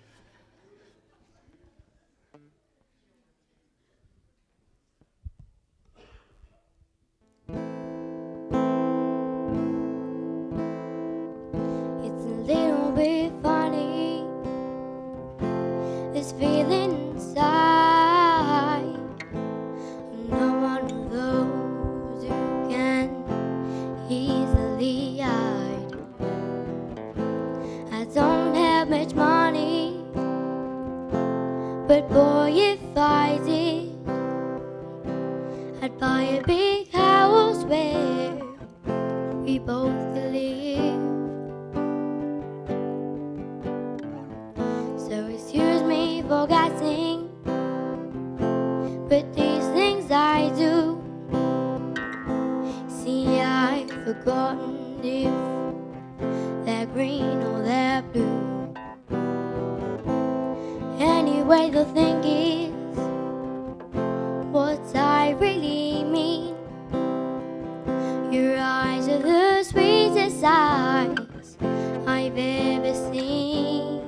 It's a little bit funny, this feeling inside. I'm not one of those who can easily hide. I don't have much money, but boy, if I did, I'd buy a big house where we both could live. So excuse me for guessing, but these things I do. See, I've forgotten if they're green or they're blue. Anyway, the thing is, what I really mean. Your eyes are the sweetest eyes I've ever seen.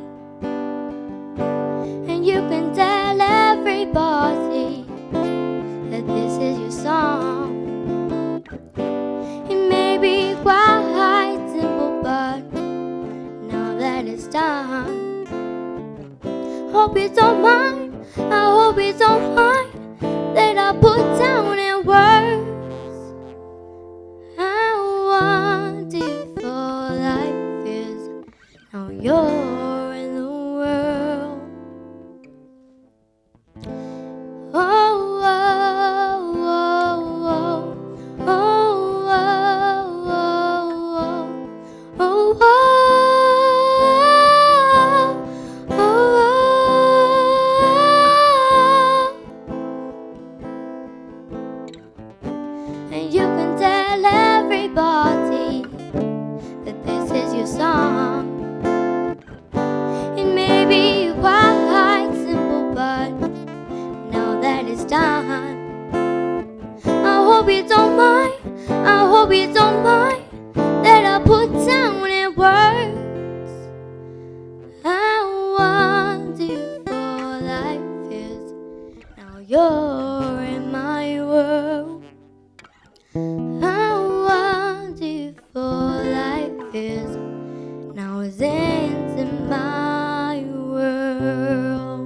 And you can tell everybody that this is your song. It may be quite simple, but now that it's done, hope you don't mind, I hope you don't mind that I put down in words how wonderful life is. Now you're in the world. Oh, oh, oh, oh, oh, oh, oh, oh, oh. And you can tell everybody that this is your song. It may be quite simple, but now that it's done, I hope you don't mind, I hope you don't mind that I put down in words how wonderful life is. Now you're in my world. How wonderful life is. Now ZeN's in my world.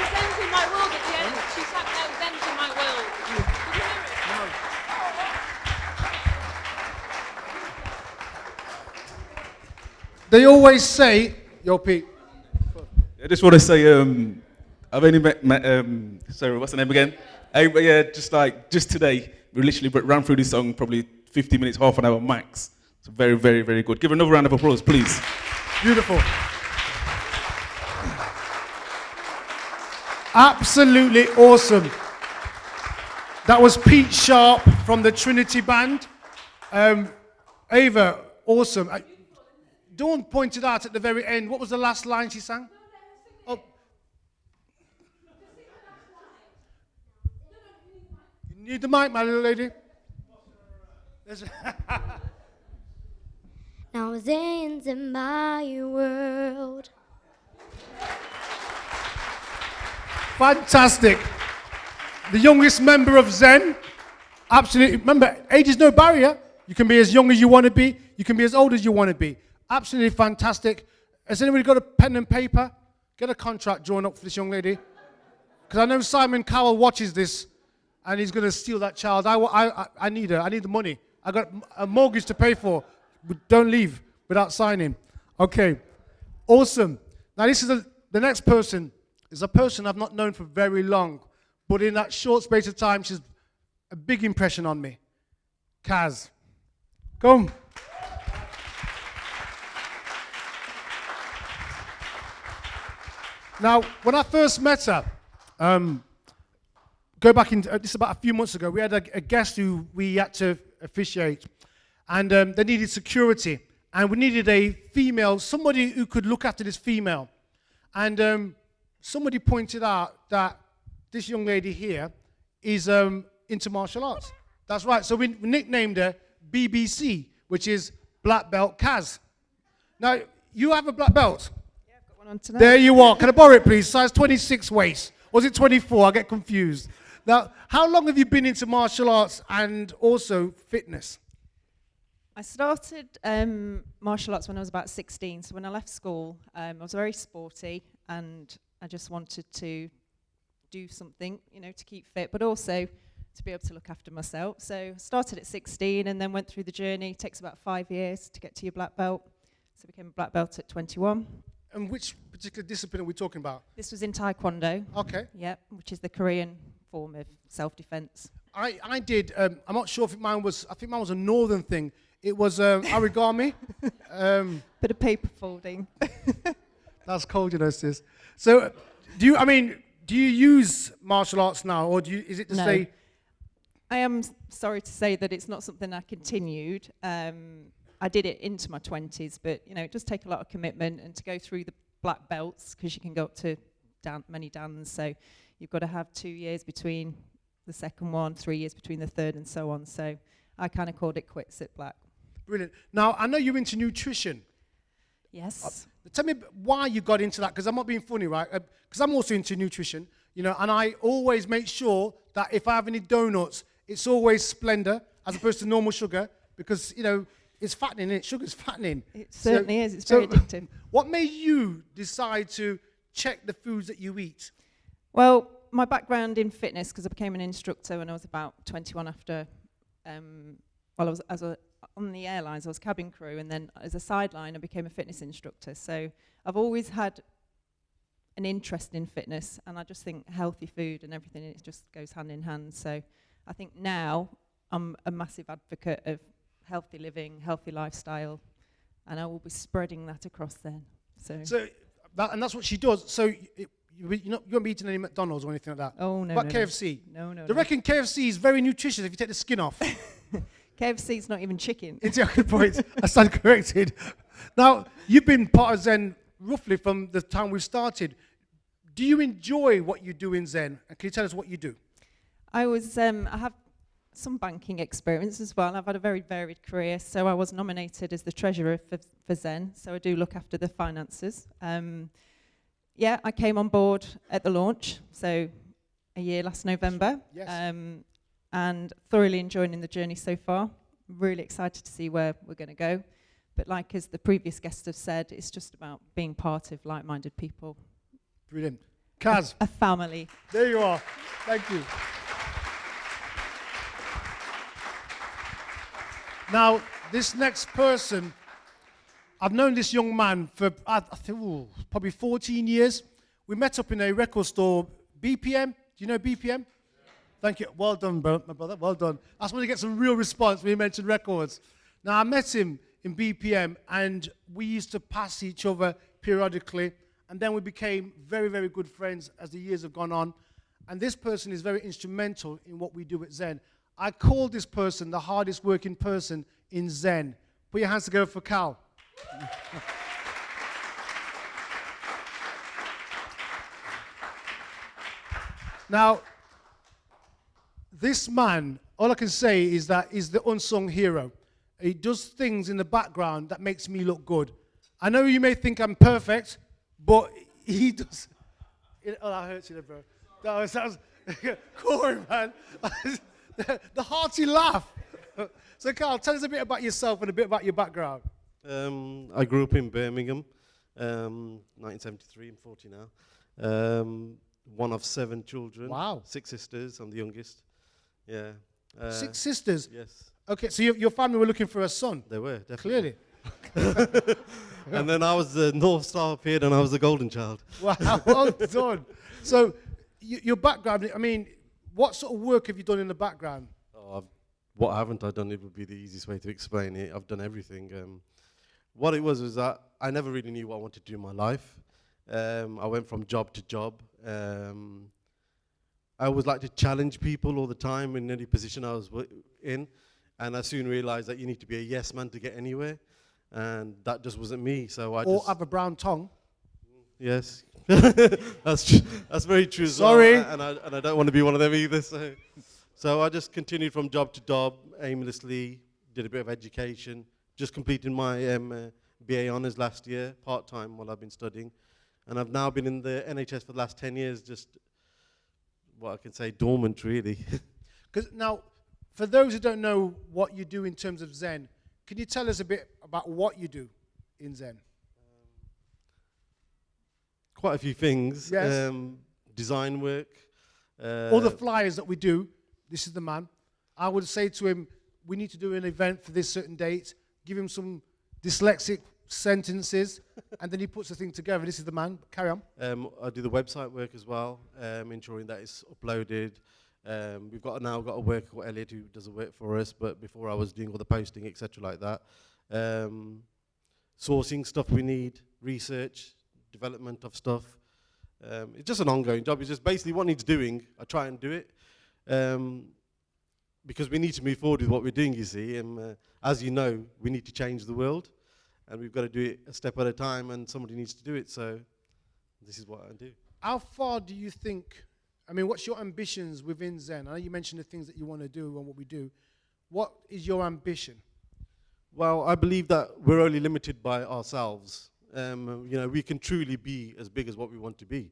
ZeN's in my world at the end. She sang out ZeN's in my world. Did you hear it? They always say, yo, Pete. I just want to say, I've only met sorry, what's the name again? But yeah, just today, we literally ran through this song probably 50 minutes, half an hour max. So very, very, very good. Give her another round of applause, please. Beautiful. Absolutely awesome. That was Pete Sharp from the Trinity Band. Ava, awesome. Dawn pointed out at the very end, what was the last line she sang? Oh. You need the mic, my little lady. Now ZeN's in my world. Fantastic. The youngest member of ZeN. Absolutely. Remember, age is no barrier. You can be as young as you want to be. You can be as old as you want to be. Absolutely fantastic. Has anybody got a pen and paper? Get a contract drawn up for this young lady. Because I know Simon Cowell watches this, and he's going to steal that child. I need her. I need the money. I got a mortgage to pay for. Don't leave without signing. Okay. Awesome. Now, this is the next person is a person I've not known for very long. But in that short space of time, she's a big impression on me. Kaz. Come. Now, when I first met her, go back in, this is about a few months ago, we had a guest who we had to officiate, and they needed security, and we needed a female, somebody who could look after this female. And somebody pointed out that this young lady here is into martial arts. That's right, so we nicknamed her BBC, which is Black Belt Kaz. Now, you have a black belt? Tonight. There you are. Can I borrow it, please? Size 26 waist. Or was it 24? I get confused. Now, how long have you been into martial arts and also fitness? I started martial arts when I was about 16. So when I left school, I was very sporty and I just wanted to do something, you know, to keep fit, but also to be able to look after myself. So I started at 16 and then went through the journey. It takes about 5 years to get to your black belt. So I became a black belt at 21. And which particular discipline are we talking about? This was in Taekwondo. Okay. Yep, which is the Korean form of self-defense. I did, I'm not sure if mine was, I think mine was a northern thing. It was origami. Bit of paper folding. That's cold, you know, sis. So, do you use martial arts now, or is it to say? I am sorry to say that it's not something I continued. I did it into my 20s, but you know, it does take a lot of commitment and to go through the black belts, because you can go up to many dans, so you've got to have 2 years between the second one, 3 years between the third, and so on. So I kind of called it quits at black. Brilliant. Now, I know you're into nutrition. Yes. Tell me why you got into that, because I'm not being funny, right? Because I'm also into nutrition, you know, and I always make sure that if I have any donuts, it's always Splendor as opposed to normal sugar, because, you know, it's fattening, isn't it? Sugar's fattening. It certainly is. It's very addictive. What made you decide to check the foods that you eat? Well, my background in fitness, because I became an instructor when I was about 21 after, I was on the airlines, I was cabin crew, and then as a sideline, I became a fitness instructor. So I've always had an interest in fitness, and I just think healthy food and everything, it just goes hand in hand. So I think now I'm a massive advocate of healthy living, healthy lifestyle, and I will be spreading that across then. So and that's what she does. So you won't be eating any McDonald's or anything like that? Oh, no. But no, KFC? No. Do you reckon KFC is very nutritious if you take the skin off? KFC's not even chicken. It's a good point. I stand corrected. Now, you've been part of ZeN roughly from the time we started. Do you enjoy what you do in ZeN? And can you tell us what you do? I have some banking experience as well. I've had a very varied career. So I was nominated as the treasurer for ZeN. So I do look after the finances. I came on board at the launch, so a year last November. Yes. And thoroughly enjoying the journey so far. Really excited to see where we're going to go. But like as the previous guests have said, it's just about being part of like-minded people. Brilliant. Kaz. A family. There you are. Thank you. Now, this next person, I've known this young man for, I think, probably 14 years. We met up in a record store, BPM. Do you know BPM? Thank you. Well done, my brother. Well done. That's when you get some real response when you mention records. Now, I met him in BPM, and we used to pass each other periodically, and then we became very, very good friends as the years have gone on. And this person is very instrumental in what we do at ZeN. I call this person the hardest working person in ZeN. Put your hands together for Cal. Now, this man, all I can say is that he's the unsung hero. He does things in the background that makes me look good. I know you may think I'm perfect, but he does. Oh, that hurts you there, bro. That was Corey, man. The hearty laugh. So, Carl, tell us a bit about yourself and a bit about your background. I grew up in Birmingham, 1973. I'm 40 now. One of 7 children. Wow. 6 sisters. I'm the youngest. Yeah. 6 sisters? Yes. Okay, so your family were looking for a son? They were, definitely. Clearly. And then I was the North Star appeared and I was the golden child. Wow, well done. So, your background, I mean, what sort of work have you done in the background? Oh, what haven't I done? It would be the easiest way to explain it. I've done everything. What it was that I never really knew what I wanted to do in my life. I went from job to job. I always like to challenge people all the time in any position I was in. And I soon realized that you need to be a yes man to get anywhere. And that just wasn't me. So I Or just have a brown tongue. Yes. That's very true. Sorry. Well, and I don't want to be one of them either. So I just continued from job to job aimlessly, did a bit of education, just completed my BA Honours last year, part-time while I've been studying. And I've now been in the NHS for the last 10 years, just what I can say, dormant really. Because now, for those who don't know what you do in terms of ZeN, can you tell us a bit about what you do in ZeN? Quite a few things. Yes. Design work. All the flyers that we do, this is the man. I would say to him, we need to do an event for this certain date, give him some dyslexic sentences, and then he puts the thing together. This is the man. Carry on. I do the website work as well, ensuring that it's uploaded. We've now got a worker called Elliot who does the work for us, but before I was doing all the posting, etc. like that. Sourcing stuff we need, research, development of stuff. It's just an ongoing job. It's just basically what needs doing. I try and do it because we need to move forward with what we're doing, you see. And as you know, we need to change the world. And we've got to do it a step at a time, and somebody needs to do it. So this is what I do. How far do you think, I mean, what's your ambitions within ZeN? I know you mentioned the things that you want to do and what we do. What is your ambition? Well, I believe that we're only limited by ourselves. We can truly be as big as what we want to be.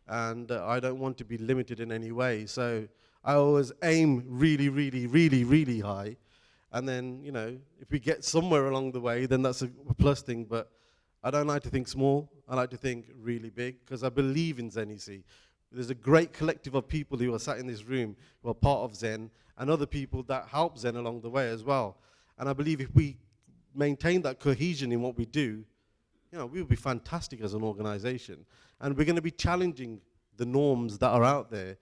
And I don't want to be limited in any way. So I always aim really, really, really, really high. And then, if we get somewhere along the way, then that's a plus thing. But I don't like to think small. I like to think really big because I believe in ZeN, you see. There's a great collective of people who are sat in this room who are part of ZeN and other people that help ZeN along the way as well. And I believe if we maintain that cohesion in what we do, we will be fantastic as an organization. And we're going to be challenging the norms that are out there.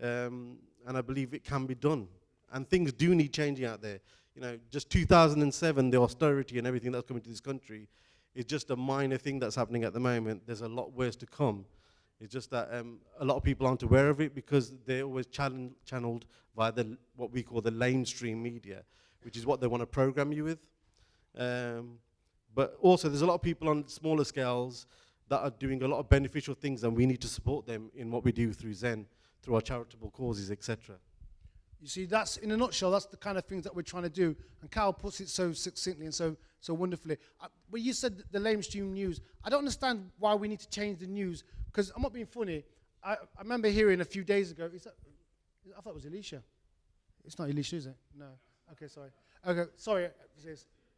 And I believe it can be done. And things do need changing out there. Just 2007, the austerity and everything that's coming to this country is just a minor thing that's happening at the moment. There's a lot worse to come. It's just that a lot of people aren't aware of it because they're always channeled via what we call the lamestream media, which is what they want to program you with. But also, there's a lot of people on smaller scales that are doing a lot of beneficial things, and we need to support them in what we do through ZeN, through our charitable causes, etc. You see, that's, in a nutshell, that's the kind of things that we're trying to do. And Carl puts it so succinctly and so wonderfully. When you said the lamestream news, I don't understand why we need to change the news, because I'm not being funny. I remember hearing a few days ago, I thought it was Alicia. It's not Alicia, is it? No. Okay, sorry. Okay, sorry.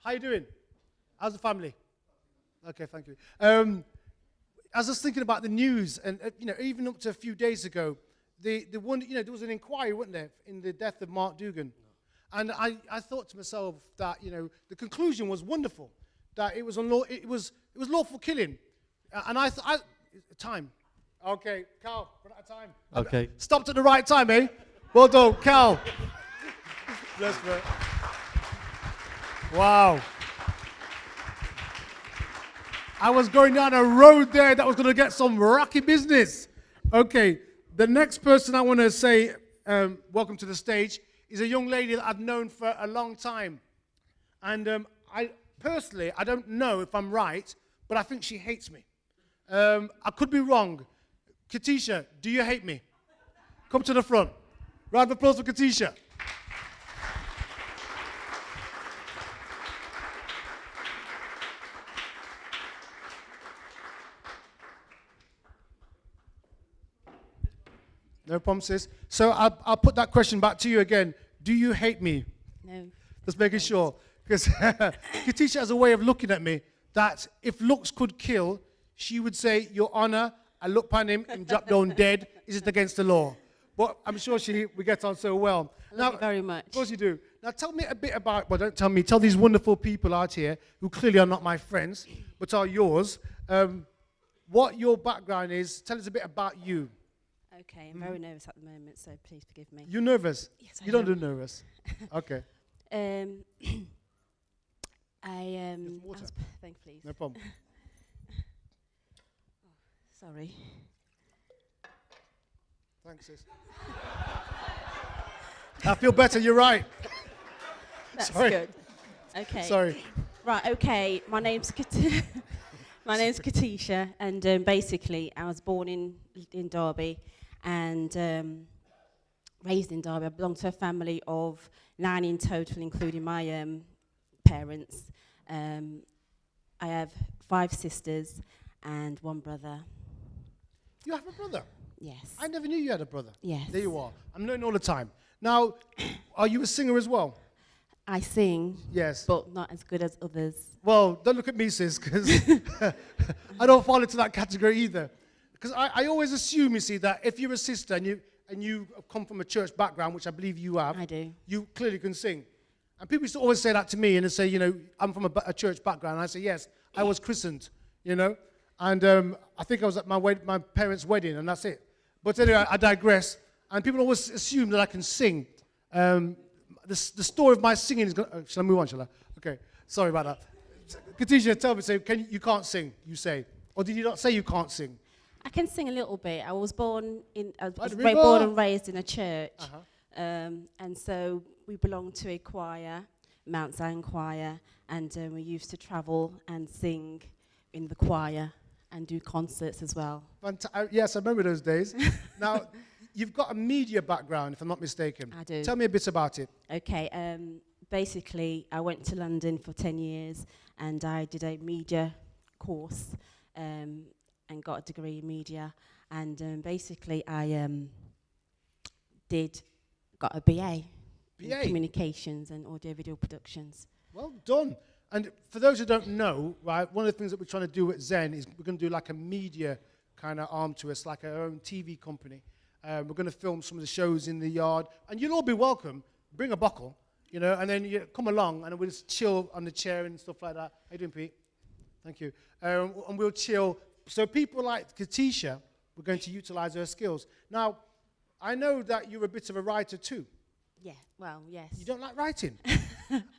How you doing? How's the family? Okay, thank you. I was just thinking about the news, and even up to a few days ago, the one, there was an inquiry, wasn't there, in the death of Mark Dugan, and I thought to myself that the conclusion was wonderful, that it was lawful killing, and I time. Okay, Carl, run out of time. Okay. Stopped at the right time, eh? Well done, Carl. Yes, bro. Wow. I was going down a road there that was going to get some rocky business. Okay, the next person I want to say welcome to the stage is a young lady that I've known for a long time. And I personally, I don't know if I'm right, but I think she hates me. I could be wrong. Katisha, do you hate me? Come to the front. Round of applause for Katisha. No problem, sis. So I'll put that question back to you again. Do you hate me? No. Just making sure. Because Katisha has a way of looking at me that if looks could kill, she would say, Your Honor, I look upon him and drop down dead. Is it against the law? But I'm sure we get on so well. I love you very much. Of course you do. Now tell me a bit about, well, don't tell me, tell these wonderful people out here who clearly are not my friends, but are yours, what your background is. Tell us a bit about you. Okay, I'm very nervous at the moment, so please forgive me. You're nervous? Yes, You don't do nervous. Okay. Thank please. No problem. Sorry. Thanks, sis. I feel better, you're right. That's Sorry. good. Okay. Sorry. Right, okay. My name's Katisha, and basically I was born in Derby and raised in Derby. I belong to a family of 9 in total, including my parents. I have 5 sisters and 1 brother. You have a brother? Yes. I never knew you had a brother. Yes. There you are. I'm learning all the time. Now, are you a singer as well? I sing. Yes. But not as good as others. Well, don't look at me, sis, because I don't fall into that category either. Because I always assume, you see, that if you're a sister and you come from a church background, which I believe you have, I do. You clearly can sing. And people used to always say that to me, and they say, you know, I'm from a church background. And I say, yes, I was christened, you know. And I think I was at my parents' wedding, and that's it. But anyway, I digress. And people always assume that I can sing. The story of my singing is going to... shall I move on, shall I? Okay, sorry about that. Katisha, tell me, you can't sing, you say. Or did you not say you can't sing? I can sing a little bit. I was born River. born and raised in a church. Uh-huh. And so we belong to a choir, Mount Zion Choir, and we used to travel and sing in the choir and do concerts as well. Yes, I remember those days. Now, you've got a media background, if I'm not mistaken. I do. Tell me a bit about it. Okay, basically, I went to London for 10 years, and I did a media course and got a degree in media. And basically, I got a BA in communications and audio-video productions. Well done. And for those who don't know, right, one of the things that we're trying to do at ZeN is we're going to do like a media kind of arm to us, like our own TV company. We're going to film some of the shows in the yard, and you'll all be welcome. Bring a buckle, you know, and then you come along, and we'll just chill on the chair and stuff like that. How you doing, Pete? Thank you. And we'll chill. So people like Katisha, we're going to utilize her skills. Now, I know that you're a bit of a writer too. Yeah, well, yes. You don't like writing?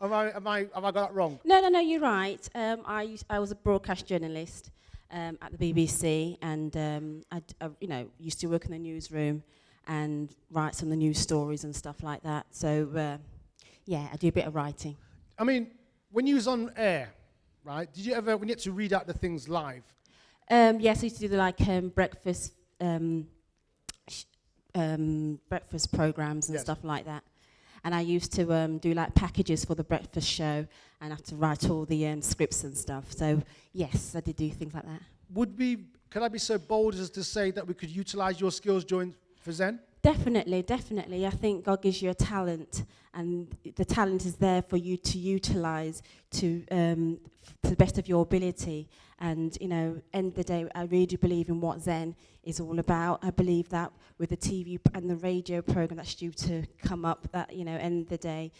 have I got that wrong? No, you're right. I was a broadcast journalist at the BBC, and I used to work in the newsroom and write some of the news stories and stuff like that. So, yeah, I do a bit of writing. I mean, when you was on air, right, did you ever, when you had to read out the things live? Yes, I used to do breakfast breakfast programs and stuff like that. And I used to do like packages for the breakfast show and have to write all the scripts and stuff. So yes, I did do things like that. Could I be so bold as to say that we could utilize your skills for ZeN? Definitely. I think God gives you a talent, and the talent is there for you to utilize to the best of your ability. And, you know, end of the day, I really do believe in what ZeN is all about. I believe that with the TV and the radio program that's due to come up, that, you know, end of the day,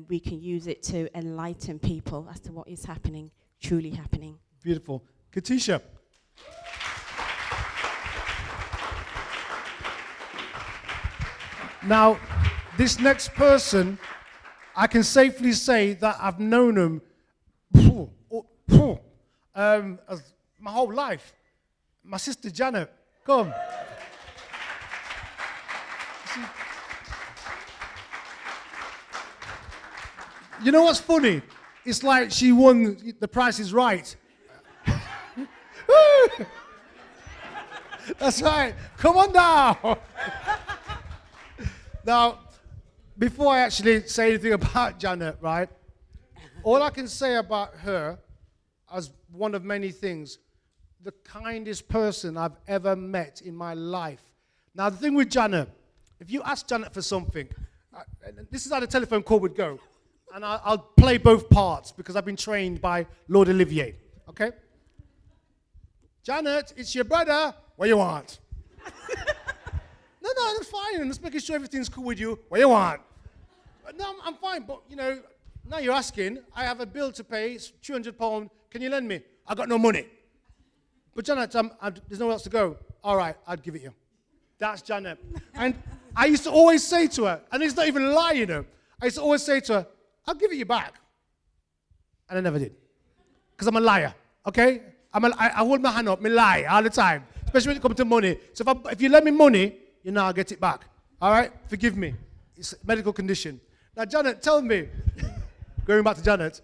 we can use it to enlighten people as to what is happening, truly happening. Beautiful. Katisha. Now, this next person, I can safely say that I've known him. as my whole life. My sister Janet, come. You know what's funny? It's like she won The Price is Right. That's right. Come on now. Now, before I actually say anything about Janet, right? All I can say about her, as one of many things, the kindest person I've ever met in my life. Now, the thing with Janet, if you ask Janet for something, this is how the telephone call would go. And I'll play both parts because I've been trained by Lord Olivier. Okay? Janet, it's your brother. What you want? No, that's fine. I'm just making sure everything's cool with you. What you want? No, I'm fine. But, you know, now you're asking. I have a bill to pay. It's £200. Can you lend me? I got no money. But Janet, there's nowhere else to go. All right, I'd give it you. That's Janet. And I used to always say to her, and it's not even a lie, you know. I used to always say to her, I'll give it you back. And I never did. Because I'm a liar, okay? I hold my hand up, me lie all the time, especially when it comes to money. So if you lend me money, you know I'll get it back. All right? Forgive me. It's a medical condition. Now, Janet, tell me, going back to Janet,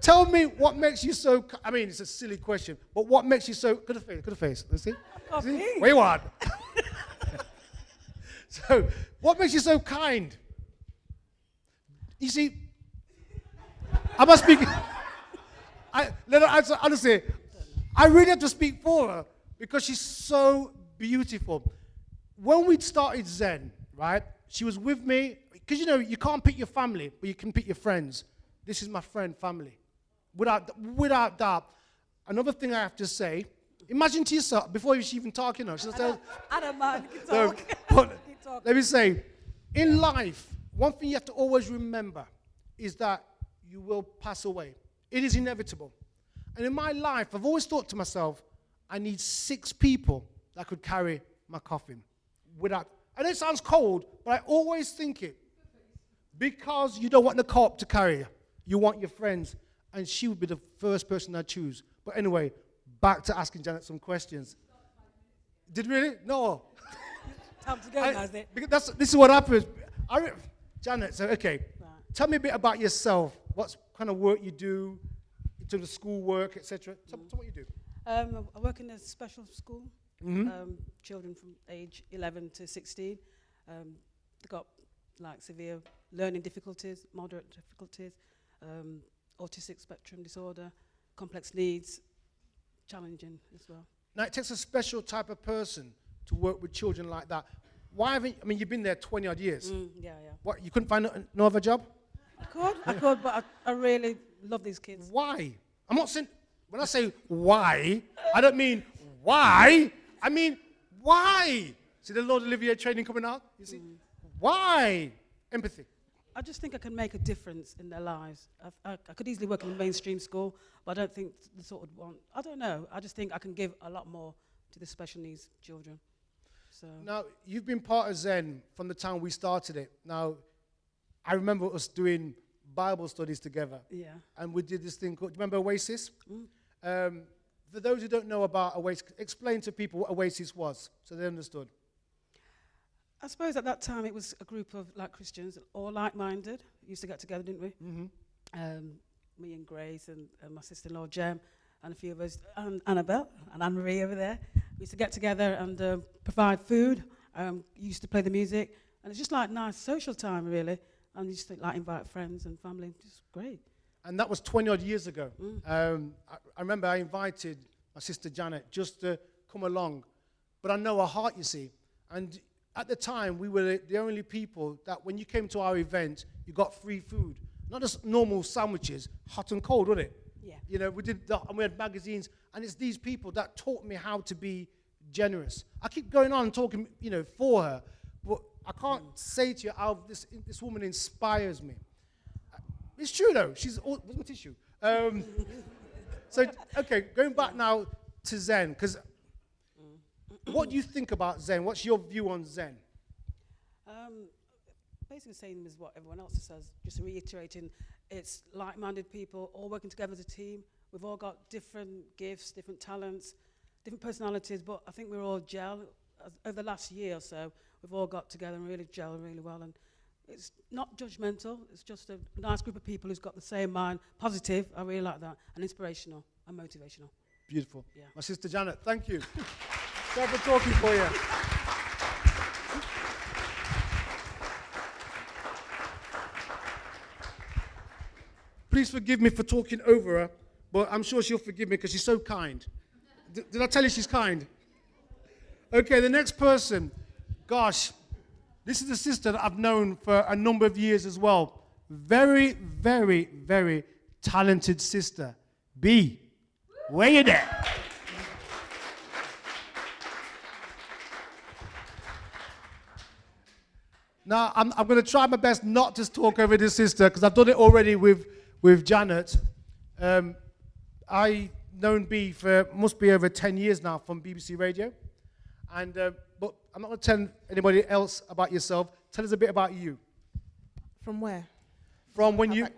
tell me what makes you so, I mean, it's a silly question, but what makes you so, good face, let's see. See? What you want? So, what makes you so kind? You see, I must speak, honestly, I really have to speak for her because she's so beautiful. When we started ZeN, right, she was with me, because you know, you can't pick your family, but you can pick your friends. This is my friend family. Without doubt. Another thing I have to say, imagine to yourself, before you're even talking, I don't mind, you can talk. Let me say, in life, one thing you have to always remember is that you will pass away. It is inevitable. And in my life, I've always thought to myself, I need 6 people that could carry my coffin. I know it sounds cold, but I always think it. Because you don't want the co-op to carry you. You want your friends. And she would be the first person I'd choose. But anyway, back to asking Janet some questions. Did really? No. Time to go, guys. This is what happens. Janet, so okay. Right. Tell me a bit about yourself. What kind of work you do, in terms of school work, etc. Tell me what you do. I work in a special school. Children from age 11 to 16. They've got like severe learning difficulties, moderate difficulties, autistic spectrum disorder, complex needs, challenging as well. Now it takes a special type of person to work with children like that. Why haven't, I mean, you've been there 20 odd years. Yeah. What, you couldn't find no other job? I could, but I really love these kids. Why? I'm not saying, when I say why, I don't mean why, I mean why? See the Lord Olivier training coming out? You see? Why? Empathy. I just think I can make a difference in their lives. I could easily work in a mainstream school, but I don't think the sort of one, I don't know. I just think I can give a lot more to the special needs children. So. Now, you've been part of ZeN from the time we started it. Now, I remember us doing Bible studies together. Yeah. And we did this thing called, do you remember Oasis? For those who don't know about Oasis, explain to people what Oasis was, so they understood. I suppose at that time it was a group of like Christians, all like-minded. We used to get together, didn't we? Me and Grace and my sister-in-law Jem and a few of us, and Annabelle and Anne-Marie over there. We used to get together and provide food. Used to play the music, and it's just like nice social time really. And we used to like invite friends and family. Just great. And that was 20 odd years ago. I remember I invited my sister Janet just to come along, but I know her heart, you see. And at the time, we were the only people that when you came to our event, you got free food. Not just normal sandwiches, hot and cold, wasn't it? Yeah. You know, we did that, and we had magazines, and it's these people that taught me how to be generous. I keep going on talking, you know, for her, but I can't say to you how this woman inspires me. It's true, though. Where's my tissue? So, okay, going back now to ZeN, because what do you think about ZeN? What's your view on ZeN? Basically the same as what everyone else says, just reiterating, it's like-minded people all working together as a team, We've all got different gifts, different talents, different personalities, but I think we're all gel. Over the last year or so, we've all got together and really gel really well. And it's not judgmental. It's just a nice group of people who's got the same mind, positive. I really like that, and inspirational and motivational. Beautiful. Yeah. My sister Janet, thank you. Sorry for talking for you. Please forgive me for talking over her, but I'm sure she'll forgive me because she's so kind. Did I tell you she's kind? Okay, the next person. Gosh, this is a sister that I've known for a number of years as well. Very, very, very talented sister. B, where you there? Now, I'm going to try my best not to talk over this sister because I've done it already with Janet. I known B for must be over 10 years now from BBC Radio. And but I'm not going to tell anybody else about yourself. Tell us a bit about you. From where? From when you,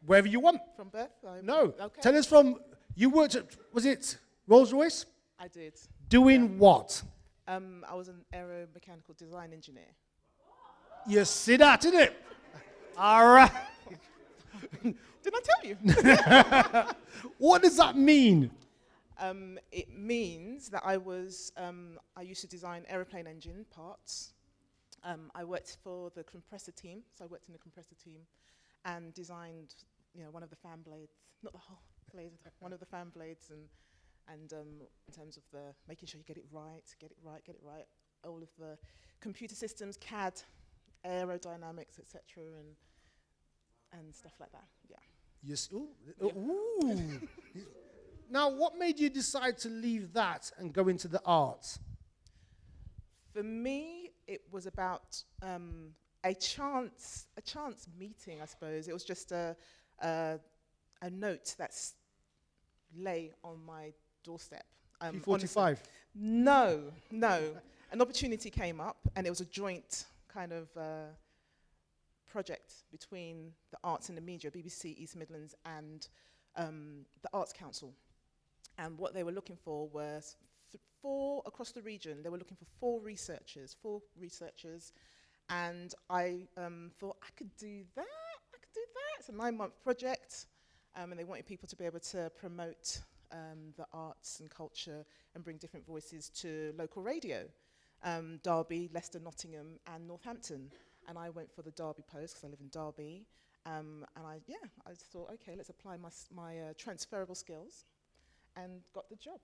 wherever you want. From birth? No. Okay. Tell us from, you worked at, was it Rolls-Royce? I did. Doing what? I was an aeromechanical design engineer. You see that, didn't it? All right. Didn't I tell you? What does that mean? It means that I used to design aeroplane engine parts. I worked for the compressor team, so I worked in the compressor team and designed, one of the fan blades, not the whole blade, one of the fan blades, and in terms of the making sure you get it right, all of the computer systems, CAD, aerodynamics, etc., and stuff like that. Yeah. Yes. Ooh. Ooh. Now, what made you decide to leave that and go into the arts? For me, it was about a chance meeting, I suppose. It was just a note that's lay on my doorstep. P45? No. An opportunity came up, and it was a joint kind of project between the arts and the media, BBC East Midlands, and the Arts Council. And what they were looking for was four across the region. They were looking for four researchers, and I thought I could do that. It's a 9-month project, and they wanted people to be able to promote the arts and culture and bring different voices to local radio. Derby, Leicester, Nottingham, and Northampton. And I went for the Derby post because I live in Derby. And I just thought, okay, let's apply my transferable skills, and got the job.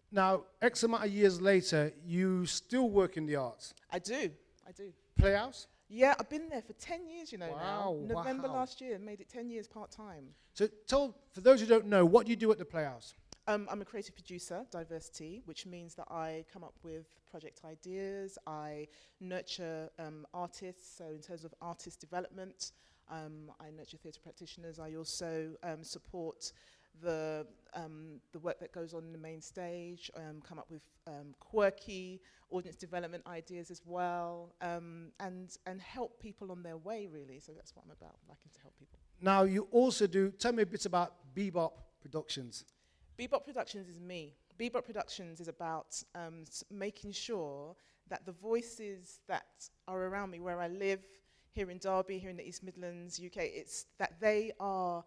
Now, X amount of years later, you still work in the arts? I do. Playhouse? Yeah, I've been there for 10 years, now. Wow. November last year, made it 10 years part-time. So tell, for those who don't know, what do you do at the Playhouse? I'm a creative producer, diversity, which means that I come up with project ideas, I nurture artists, so in terms of artist development, I nurture theatre practitioners. I also support the work that goes on in the main stage, come up with quirky audience development ideas as well, and help people on their way, really. So that's what I'm about, liking to help people. Now, you also do, tell me a bit about Bebop Productions. Bebop Productions is me. Bebop Productions is about making sure that the voices that are around me, where I live, here in Derby, here in the East Midlands, UK, it's that they are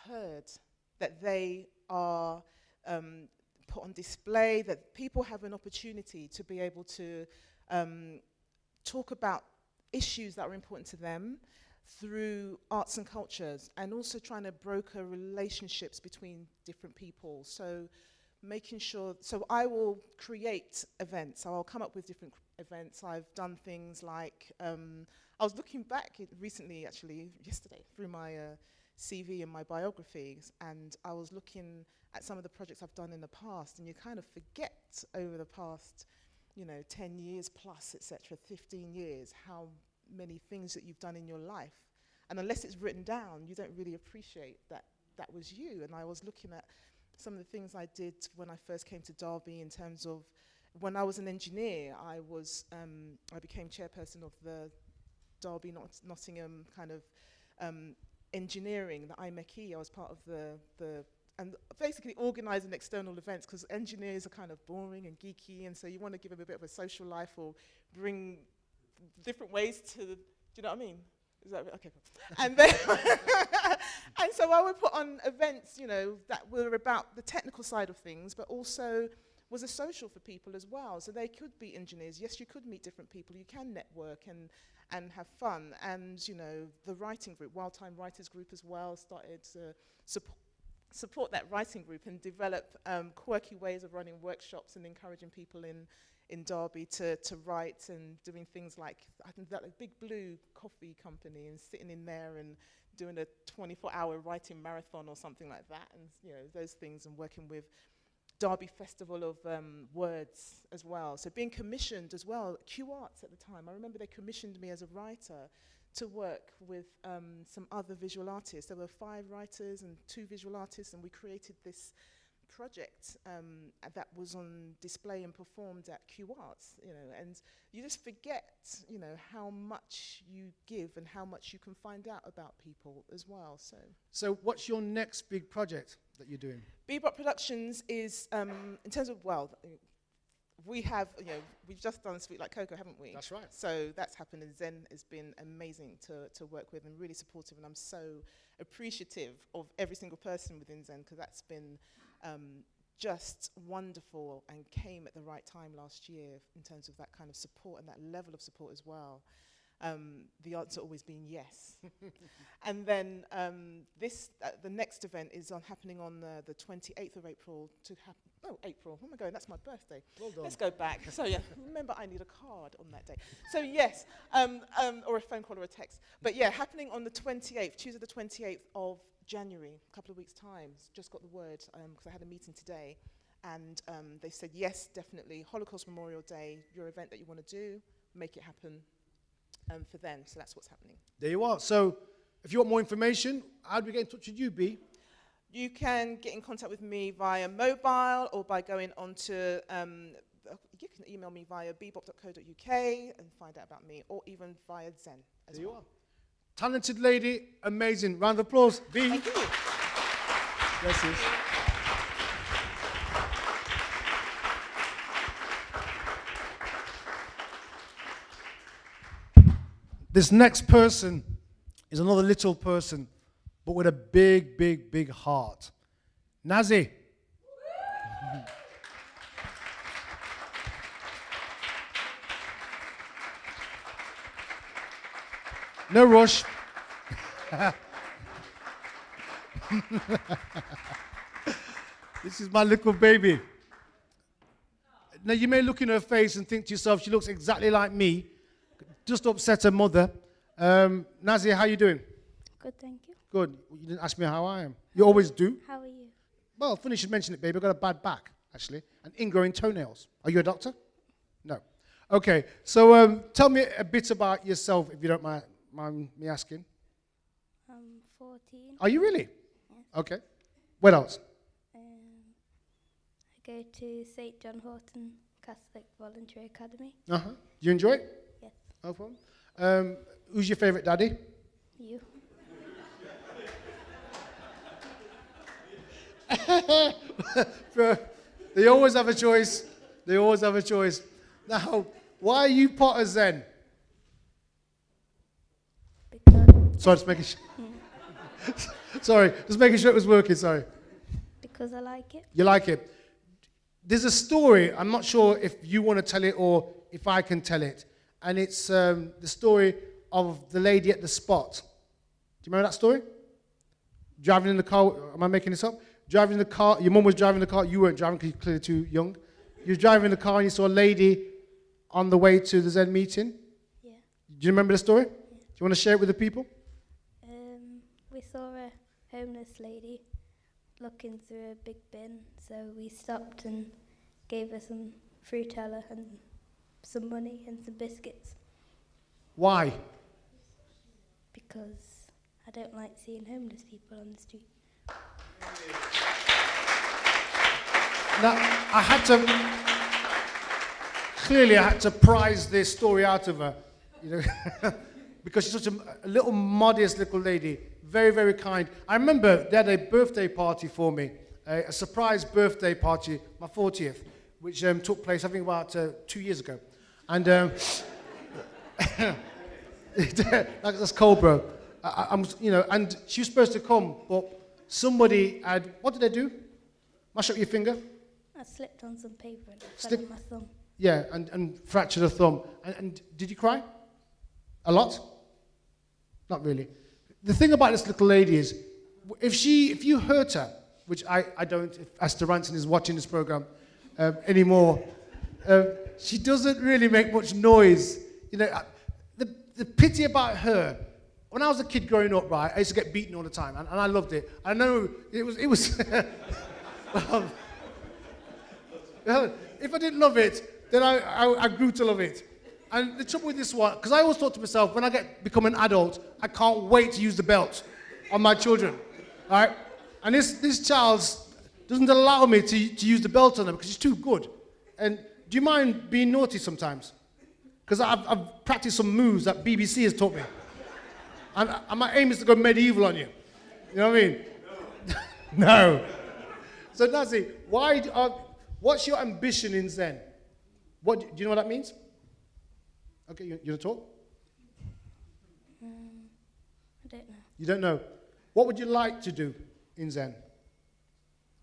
heard, that they are put on display, that people have an opportunity to be able to talk about issues that are important to them through arts and cultures, and also trying to broker relationships between different people. So making sure, so I will create events, so I'll come up with different events. I've done things like, I was looking back recently, actually, yesterday, through my CV and my biographies, and I was looking at some of the projects I've done in the past, and you kind of forget over the past, 10 years plus, etc., 15 years, how many things that you've done in your life. And unless it's written down, you don't really appreciate that that was you. And I was looking at some of the things I did when I first came to Derby in terms of when I was an engineer, I became chairperson of the Derby Nottingham kind of engineering, the IMechE. I was part of and basically organising external events, because engineers are kind of boring and geeky, and so you want to give them a bit of a social life or bring different ways to, do you know what I mean? Is that okay? Cool. And then, and so I would put on events, you know, that were about the technical side of things, but also was a social for people as well. So they could be engineers. Yes, you could meet different people. You can network and have fun. And, you know, the writing group, Wild Time Writers Group as well, started to support that writing group and develop quirky ways of running workshops and encouraging people in Derby to write, and doing things like, I think that Big Blue coffee company, and sitting in there and doing a 24-hour writing marathon or something like that, and, you know, those things, and working with Derby Festival of Words as well. So being commissioned as well, Q Arts at the time, I remember they commissioned me as a writer to work with some other visual artists. There were 5 writers and 2 visual artists, and we created this project that was on display and performed at Q Arts, you know, and you just forget, you know, how much you give and how much you can find out about people as well. So what's your next big project that you're doing? Bebop Productions is, in terms of, well, we have, you know, we've just done Sweet Like Cocoa, haven't we? That's right. So that's happened, and ZeN has been amazing to work with and really supportive, and I'm so appreciative of every single person within ZeN, because that's been just wonderful and came at the right time last year in terms of that kind of support and that level of support as well. The answer always being yes. And then the next event is happening on the 28th of April April. Oh my God, that's my birthday. Well done. Let's go back. So yeah, remember I need a card on that day. So yes, or a phone call or a text. But yeah, happening on the 28th, Tuesday the 28th of January, a couple of weeks' time. Just got the word because I had a meeting today, and they said yes, definitely. Holocaust Memorial Day, your event that you want to do, make it happen for them. So that's what's happening. There you are. So if you want more information, how do we get in touch with you, B? You can get in contact with me via mobile or by going on to, you can email me via bebop.co.uk and find out about me, or even via ZeN as there well. You are. Talented lady, amazing. Round of applause. B. Thank you. Yes, yes. This next person is another little person, but with a big, big, big heart. Nazi. No rush. This is my little baby. Now, you may look in her face and think to yourself, she looks exactly like me. Just upset her mother. Nazia, how you doing? Good, thank you. Good. You didn't ask me how I am. You always do. How are you? Well, funny you should mention it, baby. I've got a bad back, actually, and ingrowing toenails. Are you a doctor? No. Okay, so tell me a bit about yourself, if you don't mind me asking. I'm 14. Are you really? Yes. Okay. What else? I go to St. John Horton Catholic Voluntary Academy. Uh-huh. Do you enjoy it? Yes. No problem. Who's your favourite daddy? You. They always have a choice. They always have a choice. Now, why are you part of ZeN? Sorry, just making sure. Sorry, just making sure it was working, sorry. Because I like it. You like it. There's a story, I'm not sure if you want to tell it or if I can tell it. And it's the story of the lady at the spot. Do you remember that story? Driving in the car, am I making this up? Driving in the car, your mum was driving the car, you weren't driving because you're clearly too young. You were driving in the car and you saw a lady on the way to the ZeN meeting. Yeah. Do you remember the story? Yeah. Do you want to share it with the people? We saw a homeless lady looking through a big bin, so we stopped and gave her some Fruitella and some money and some biscuits. Why? Because I don't like seeing homeless people on the street. Now, I had to prize this story out of her, you know, because she's such a little modest little lady, very, very kind. I remember they had a birthday party for me, a surprise birthday party, my 40th, which took place, I think, about 2 years ago. And that's cold, bro. I'm, and she was supposed to come, but somebody had, what did they do? Mash up your finger? I slipped on some paper and it fell on my thumb. Yeah, and fractured a thumb. And did you cry? A lot? Not really. The thing about this little lady is, if you hurt her, which I don't, if Esther Ranson is watching this program anymore, she doesn't really make much noise. The pity about her, when I was a kid growing up, right, I used to get beaten all the time, and I loved it. I know it was if I didn't love it, then I grew to love it. And the trouble with this one, because I always thought to myself, when I become an adult, I can't wait to use the belt on my children, right? And this child doesn't allow me to use the belt on them because she's too good. And do you mind being naughty sometimes? Because I've practiced some moves that BBC has taught me. And my aim is to go medieval on you. You know what I mean? No. So Nazi, what's your ambition in Zen? Do you know what that means? Okay, you want to talk? I don't know. You don't know. What would you like to do in Zen?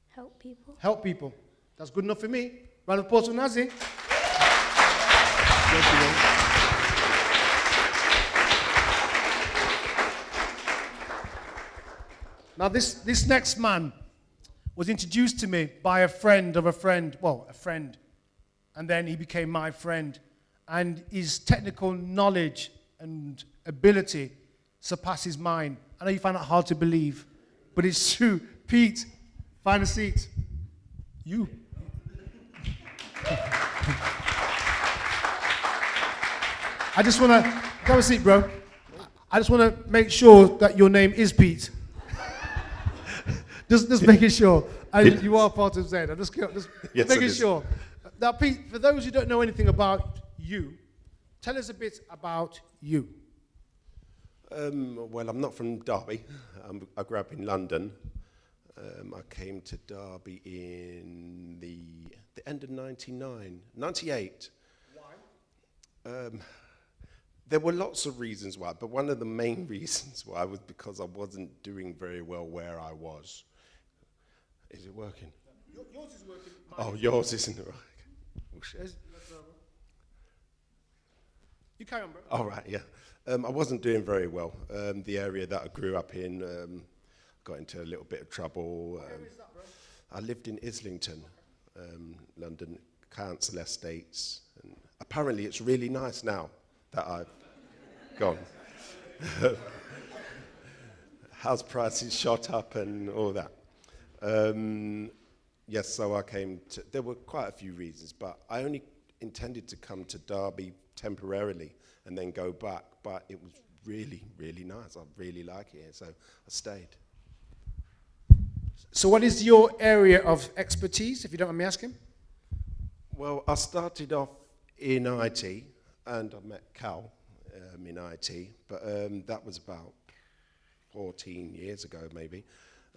Help people. Help people. That's good enough for me. Round of applause for Nazi. Now this next man was introduced to me by a friend of a friend, well, a friend, and then he became my friend. And his technical knowledge and ability surpasses mine. I know you find it hard to believe, but it's true. Pete, find a seat. You. I just want to, grab a seat, bro. I just want to make sure that your name is Pete. just making sure. And you are part of ZeN. I'm just Yes, making sure. Now, Pete, for those who don't know anything about you, tell us a bit about you. Well, I'm not from Derby. I grew up in London. I came to Derby in the end of 98. Why? There were lots of reasons why, but one of the main reasons why was because I wasn't doing very well where I was. Is it working? Yours is working. Oh, yours isn't right. Oh, shit. You carry on, bro. All right, yeah. I wasn't doing very well. The area that I grew up in got into a little bit of trouble. Where is that, bro? I lived in Islington, London, council estates. And apparently it's really nice now that I've gone. House prices shot up and all that. Yes, so I came to, there were quite a few reasons, but I only intended to come to Derby temporarily and then go back, but it was really, really nice. I really like it here, so I stayed. So what is your area of expertise, if you don't mind me asking? Well, I started off in IT, and I met Cal in IT, but that was about 14 years ago, maybe.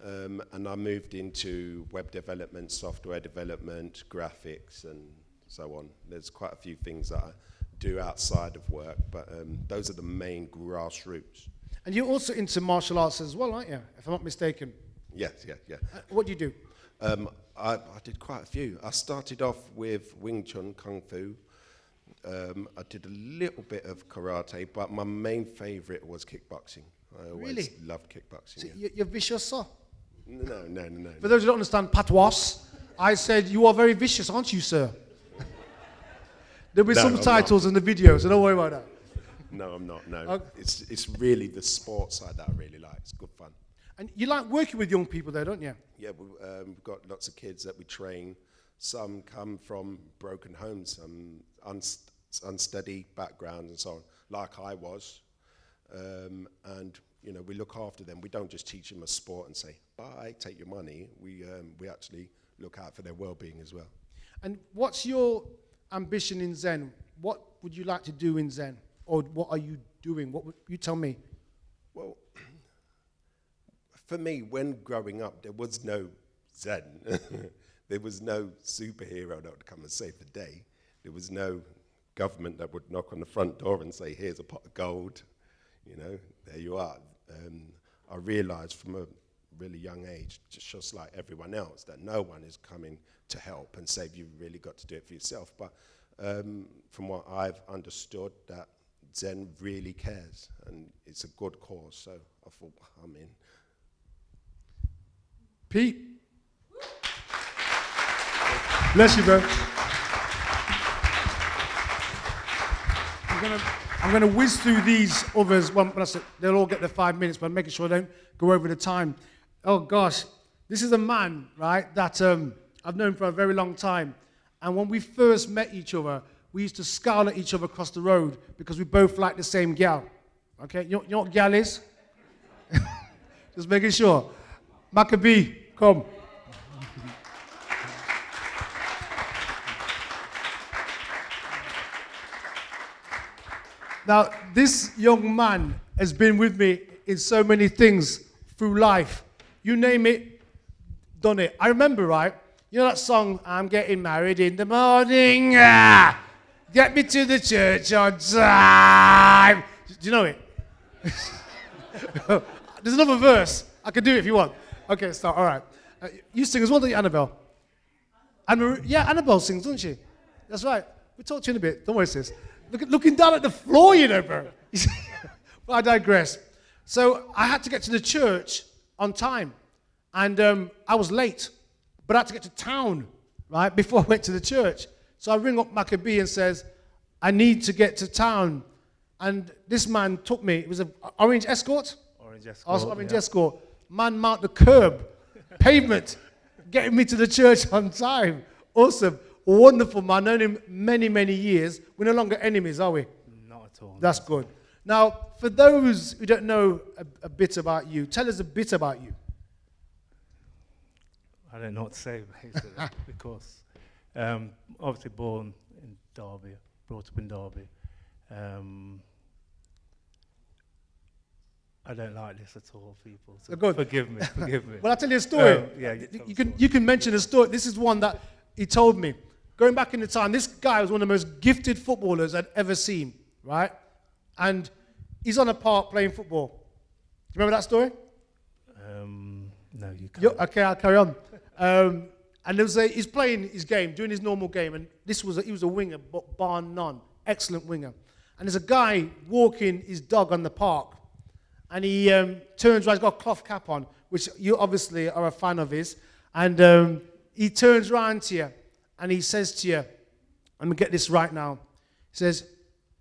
And I moved into web development, software development, graphics, and so on. There's quite a few things that I do outside of work, but those are the main grassroots. And you're also into martial arts as well, aren't you, if I'm not mistaken? Yes, yeah. What do you do? I did quite a few. I started off with Wing Chun, Kung Fu. I did a little bit of karate, but my main favorite was kickboxing. I always loved kickboxing. So yeah. you're vicious, sir? No. For those who don't understand patois, I said, you are very vicious, aren't you, sir? There'll be subtitles in the video, so don't worry about that. No, I'm not, no. Okay. It's really the sports side that I really like. It's good fun. And you like working with young people there, don't you? Yeah, we've got lots of kids that we train. Some come from broken homes, some unsteady backgrounds and so on, like I was. And you know, we look after them. We don't just teach them a sport and say, bye, take your money. We actually look out for their well-being as well. And what's your ambition in ZeN? What would you like to do in ZeN? Or what are you doing? What would you tell me? Well, for me, when growing up, there was no ZeN. There was no superhero that would come and save the day. There was no government that would knock on the front door and say, here's a pot of gold. You know, there you are. I realized from a really young age, just like everyone else, that no one is coming to help and save you. Really got to do it for yourself. But from what I've understood, that ZeN really cares, and it's a good cause. So I thought, I'm in. Pete. Bless you, bro. I'm gonna whiz through these others. Well, they'll all get their 5 minutes, but I'm making sure I don't go over the time. Oh gosh, this is a man, right, that I've known for a very long time. And when we first met each other, we used to scowl at each other across the road because we both liked the same gal. Okay, you know what gal is? Just making sure. Maccabee, come. Now, this young man has been with me in so many things through life. You name it, done it. I remember, right? You know that song, I'm getting married in the morning. Ah, get me to the church on time. Do you know it? There's another verse. I can do it if you want. Okay, start. All right. You sing as well, don't you, Annabelle? Yeah, Annabelle sings, doesn't she? That's right. We'll talk to you in a bit. Don't worry, sis. Looking down at the floor, you know, bro. But I digress. So I had to get to the church on time. And I was late. But I had to get to town, right, before I went to the church. So I ring up Maccabee and says, I need to get to town. And this man took me. It was an orange Escort. Orange Escort, Orange Escort. Man marked the curb, pavement, getting me to the church on time. Awesome. Wonderful man. I've known him many, many years. We're no longer enemies, are we? Not at all. That's good. Now, for those who don't know a bit about you, tell us a bit about you. I don't know what to say, basically, because obviously born in Derby, brought up in Derby. I don't like this at all, people. So good. Forgive me, forgive me. Well, I'll tell you a story. Yeah, you can mention a story. This is one that he told me. Going back in the time, this guy was one of the most gifted footballers I'd ever seen, right? And he's on a park playing football. Do you remember that story? No, you can't. Okay, I'll carry on. And there was he's playing his game, doing his normal game, and he was a winger, bar none, excellent winger. And there's a guy walking his dog on the park, and he turns around, he's got a cloth cap on, which you obviously are a fan of his, and he turns around to you, and he says to you, let me get this right now, he says,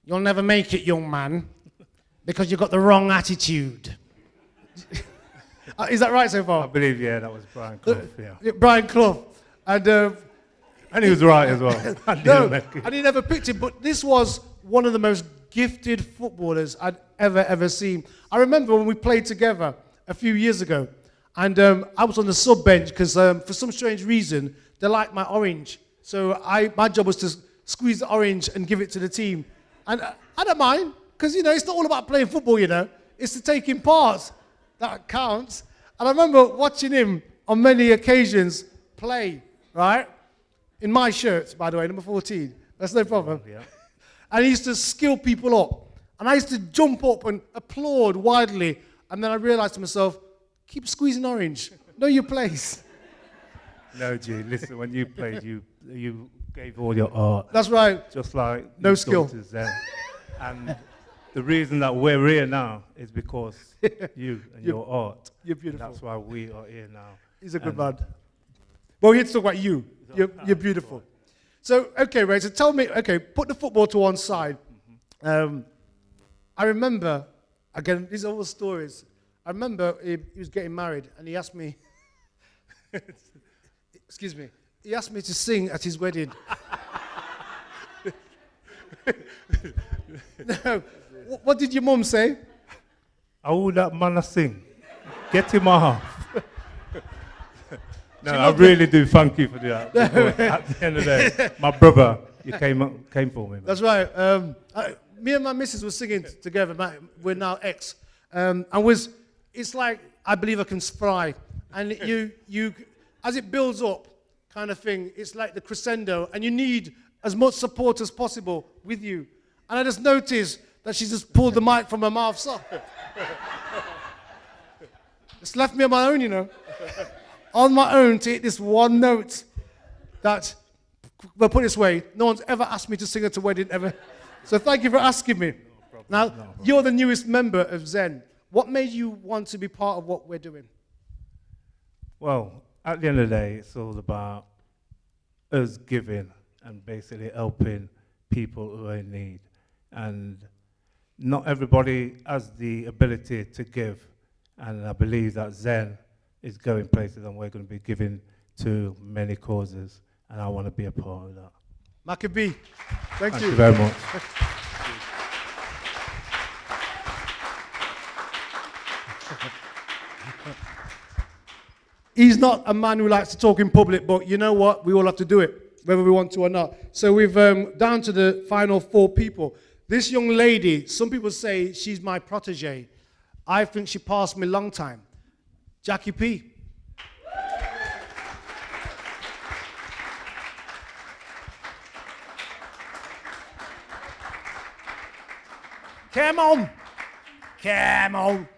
you'll never make it, young man, because you've got the wrong attitude. Is that right so far? I believe, yeah, that was Brian Clough, yeah. Brian Clough. And he was right as well. And he never picked him, but this was one of the most gifted footballers I'd ever seen. I remember when we played together a few years ago, and I was on the sub bench because for some strange reason, they liked my orange. So my job was to squeeze the orange and give it to the team. And I don't mind, because, you know, it's not all about playing football, you know. It's the taking part that counts. And I remember watching him on many occasions play, right? In my shirt, by the way, number 14. That's no problem. Yeah. And he used to skill people up. And I used to jump up and applaud widely. And then I realized to myself, keep squeezing orange. Know your place. No, G, listen, when you played, you gave all your art. That's right. Just like no skill. And the reason that we're here now is because you and your art. You're beautiful. That's why we are here now. He's a good man. Well, we're here to talk about you. You're beautiful. So, okay, Ray, so tell me, okay, put the football to one side. I remember, again, these are all stories. I remember he was getting married, and he asked me, excuse me, he asked me to sing at his wedding. No, what did your mum say? Oh, that man a sing. Get him off. No, I really do thank you for that. At the end of the day, my brother, you came for me. Man. That's right. Me and my missus were singing together. We're now ex. And it's like, I believe I can fly. And as it builds up, kind of thing, it's like the crescendo, and you need as much support as possible with you. And I just noticed that she just pulled the mic from her mouth. So it's left me on my own, you know. On my own to hit this one note that, well, put it this way, no one's ever asked me to sing at a wedding ever. So thank you for asking me. Now, you're the newest member of ZeN. What made you want to be part of what we're doing? Well, at the end of the day, it's all about us giving and basically helping people who are in need. And not everybody has the ability to give. And I believe that ZeN is going places, and we're going to be giving to many causes. And I want to be a part of that. Maccabee, thank you. Thank you very much. He's not a man who likes to talk in public, but you know what? We all have to do it, whether we want to or not. So we've down to the final 4 people. This young lady, some people say she's my protege. I think she passed me a long time. Jackie P. Come on. Come on.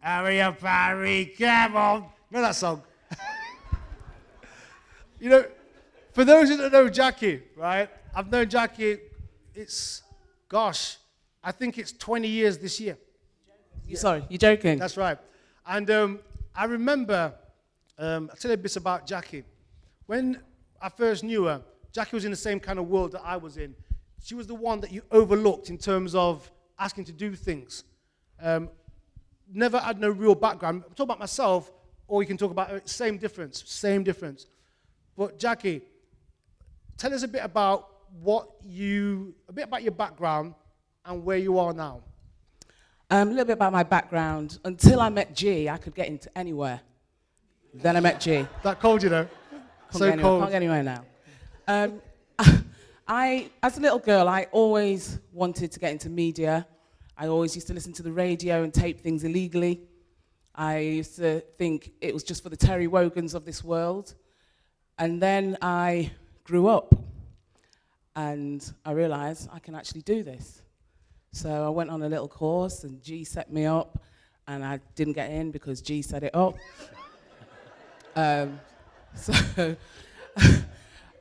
Hurry up, Harry. Come on. Know that song? You know, for those who don't know Jackie, right? I've known Jackie, I think it's 20 years this year. Sorry, you're joking? That's right. And I remember, I'll tell you a bit about Jackie. When I first knew her, Jackie was in the same kind of world that I was in. She was the one that you overlooked in terms of asking to do things. Never had no real background. I'm talking about myself, or you can talk about same difference. But Jackie, tell us a bit about your background and where you are now. A little bit about my background. Until I met G, I could get into anywhere. Then I met G. That cold, you know. Can't get anywhere now. As a little girl, I always wanted to get into media. I always used to listen to the radio and tape things illegally. I used to think it was just for the Terry Wogans of this world. And then I grew up and I realized I can actually do this. So I went on a little course and G set me up, and I didn't get in because G set it up. So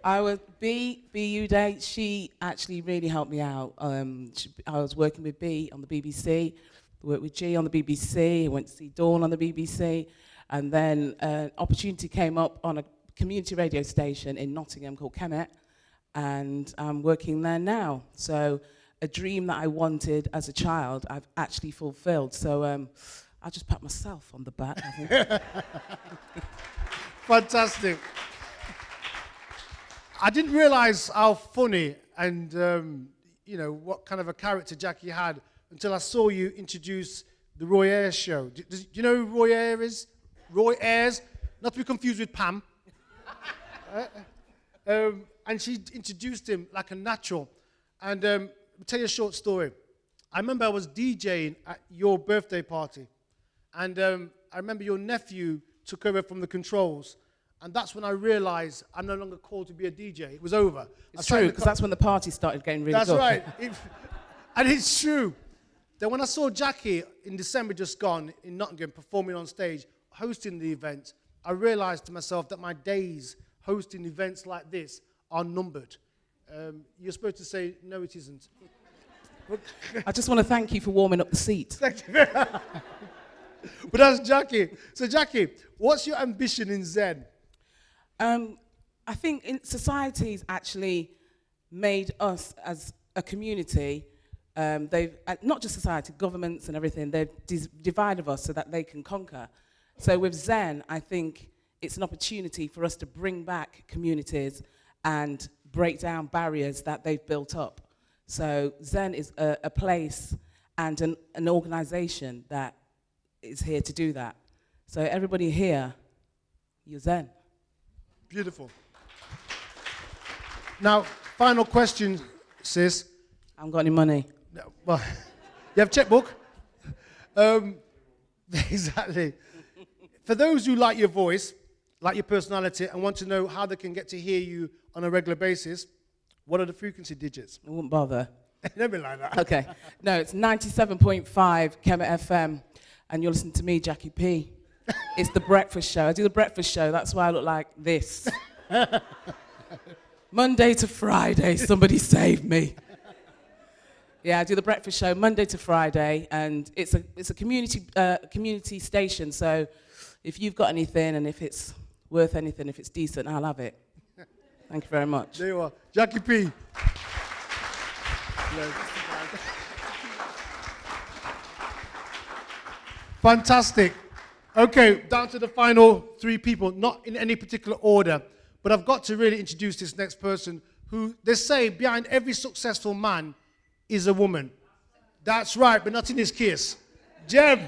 I was BU Day. She actually really helped me out. I was working with B on the BBC, worked with G on the BBC, I went to see Dawn on the BBC, and then an opportunity came up on a community radio station in Nottingham called commemorate, and I'm working there now. So a dream that I wanted as a child, I've actually fulfilled. So I'll just pat myself on the back, I think. Fantastic. I didn't realize how funny and what kind of a character Jackie had until I saw you introduce the Roy Ayers show. Do you know who Roy Ayers is? Roy Ayers, not to be confused with Pam. And she introduced him like a natural. And I'll tell you a short story. I remember I was DJing at your birthday party. And I remember your nephew took over from the controls. And that's when I realized I'm no longer called to be a DJ. It was over. It's true, because that's when the party started getting really good. That's right. And it's true. Then when I saw Jackie in December just gone in Nottingham performing on stage, hosting the event, I realized to myself that my days hosting events like this are numbered. You're supposed to say, no, it isn't. I just want to thank you for warming up the seat. Thank you. But that's Jackie. So Jackie, what's your ambition in ZeN? I think society's actually made us as a community, they've, not just society, governments and everything, they've divided us so that they can conquer. So with ZeN, I think it's an opportunity for us to bring back communities and break down barriers that they've built up. So ZeN is a place and an organization that is here to do that. So everybody here, you're ZeN. Beautiful. Now, final question, sis. I haven't got any money. No, well, you have a checkbook? Exactly. For those who like your voice, like your personality and want to know how they can get to hear you on a regular basis, what are the frequency digits? I wouldn't bother. Never like that. Okay. No, it's 97.5 Kemet FM, and you're listening to me, Jackie P. It's the breakfast show. I do the breakfast show. That's why I look like this. Monday to Friday, somebody save me. Yeah, I do the breakfast show Monday to Friday, and it's a community station. So if you've got anything, and if it's worth anything, if it's decent, I'll have it. Thank you very much. There you are, Jackie P. Fantastic. Okay, down to the final three people, not in any particular order, but I've got to really introduce this next person who they say behind every successful man is a woman. That's right, but not in his case. Jem.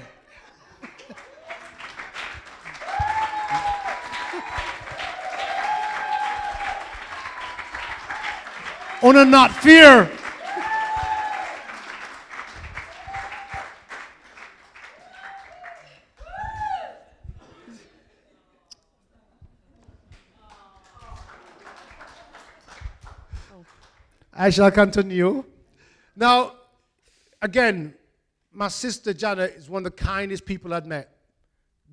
Honor, not fear. I shall continue. Now, again, my sister Jana is one of the kindest people I've met.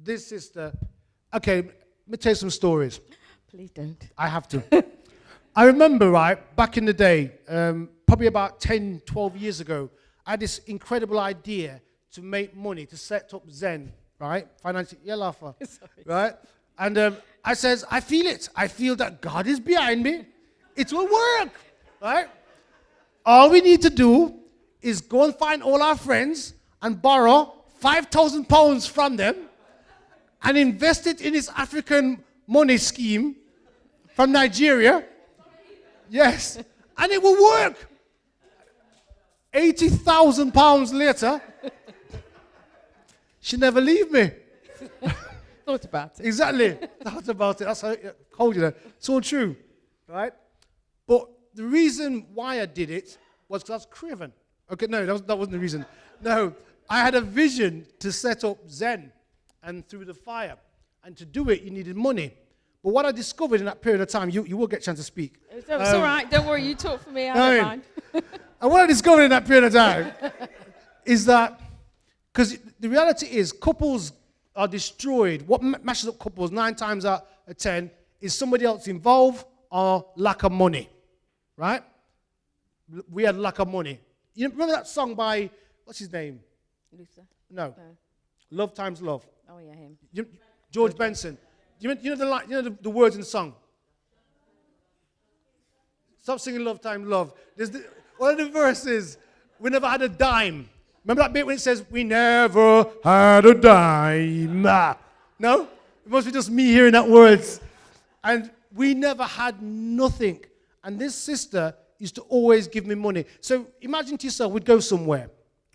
This sister, okay, let me tell you some stories. Please don't. I have to. I remember, right, back in the day, probably about 10, 12 years ago, I had this incredible idea to make money, to set up ZeN, right? Financial, yeah, laugher, right? And I says, I feel it. I feel that God is behind me. It will work, right? All we need to do is go and find all our friends and borrow £5,000 from them and invest it in this African money scheme from Nigeria. Yes, and it will work. £80,000 later, she never leave me. Thought about it. Exactly, thought about it. That's how I told you that. It's all true, right? But the reason why I did it was because I was craven. Okay, no, that wasn't the reason. No, I had a vision to set up ZeN and through the fire. And to do it, you needed money. But what I discovered in that period of time, you will get a chance to speak. It's all right, don't worry, you talk for me, I don't mind. And what I discovered in that period of time is that, because the reality is couples are destroyed. What mashes up couples 9 times out of 10 is somebody else involved or lack of money, right? We had lack of money. You remember that song by, what's his name? Luther? No. Love Times Love. Oh, yeah, him. George Benson. You know the words in the song? Stop singing Love Times Love. One of the verses, we never had a dime. Remember that bit when it says, we never had a dime? No? It must be just me hearing that words. And we never had nothing. And this sister used to always give me money. So imagine to yourself, we'd go somewhere,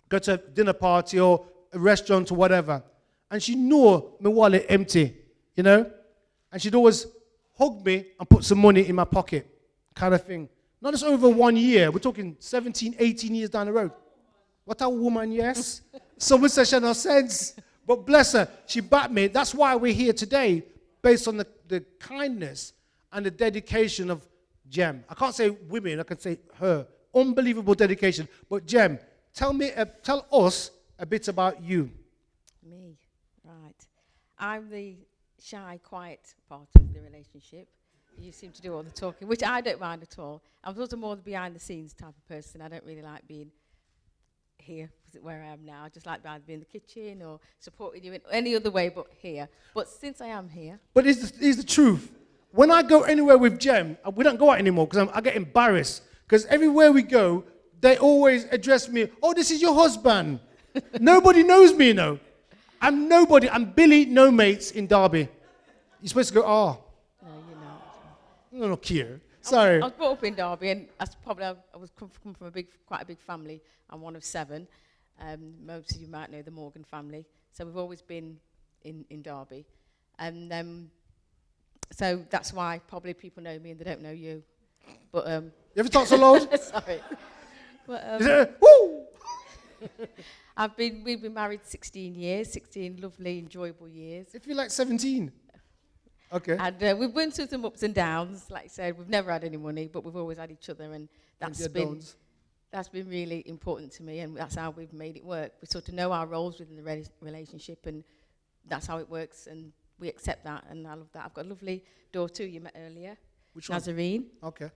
go to a dinner party or a restaurant or whatever, and she knew my wallet empty, you know? And she'd always hug me and put some money in my pocket, kind of thing. Not just over 1 year, we're talking 17, 18 years down the road. What a woman, yes? Someone says she had no sense, but bless her, she backed me. That's why we're here today, based on the kindness and the dedication of Jem. I can't say women, I can say her. Unbelievable dedication. But Jem, tell us a bit about you. Me, right. I'm the shy, quiet part of the relationship. You seem to do all the talking, which I don't mind at all. I'm sort of more the behind-the-scenes type of person. I don't really like being here, where I am now. I just like being in the kitchen or supporting you in any other way but here. But since I am here... But it's the truth. When I go anywhere with Jem, we don't go out anymore because I get embarrassed. Because everywhere we go, they always address me, oh, this is your husband. Nobody knows me, you know. I'm nobody. I'm Billy No Mates in Derby. You're supposed to go, oh. No, you're not. No, not here. Sorry. I was brought up in Derby, and I was come from quite a big family. I'm one of 7. Most of you might know the Morgan family. So we've always been in Derby. And so that's why probably people know me and they don't know you. But you ever talk so loud? Sorry. But, woo! we've been married 16 years, 16 lovely, enjoyable years. If you're like 17. Okay. And we've been through some ups and downs. Like I said, we've never had any money, but we've always had each other, and that's been really important to me, and that's how we've made it work. We sort of know our roles within the relationship, and that's how it works, and we accept that, and I love that. I've got a lovely daughter you met earlier. Which one? Nazarene. Okay.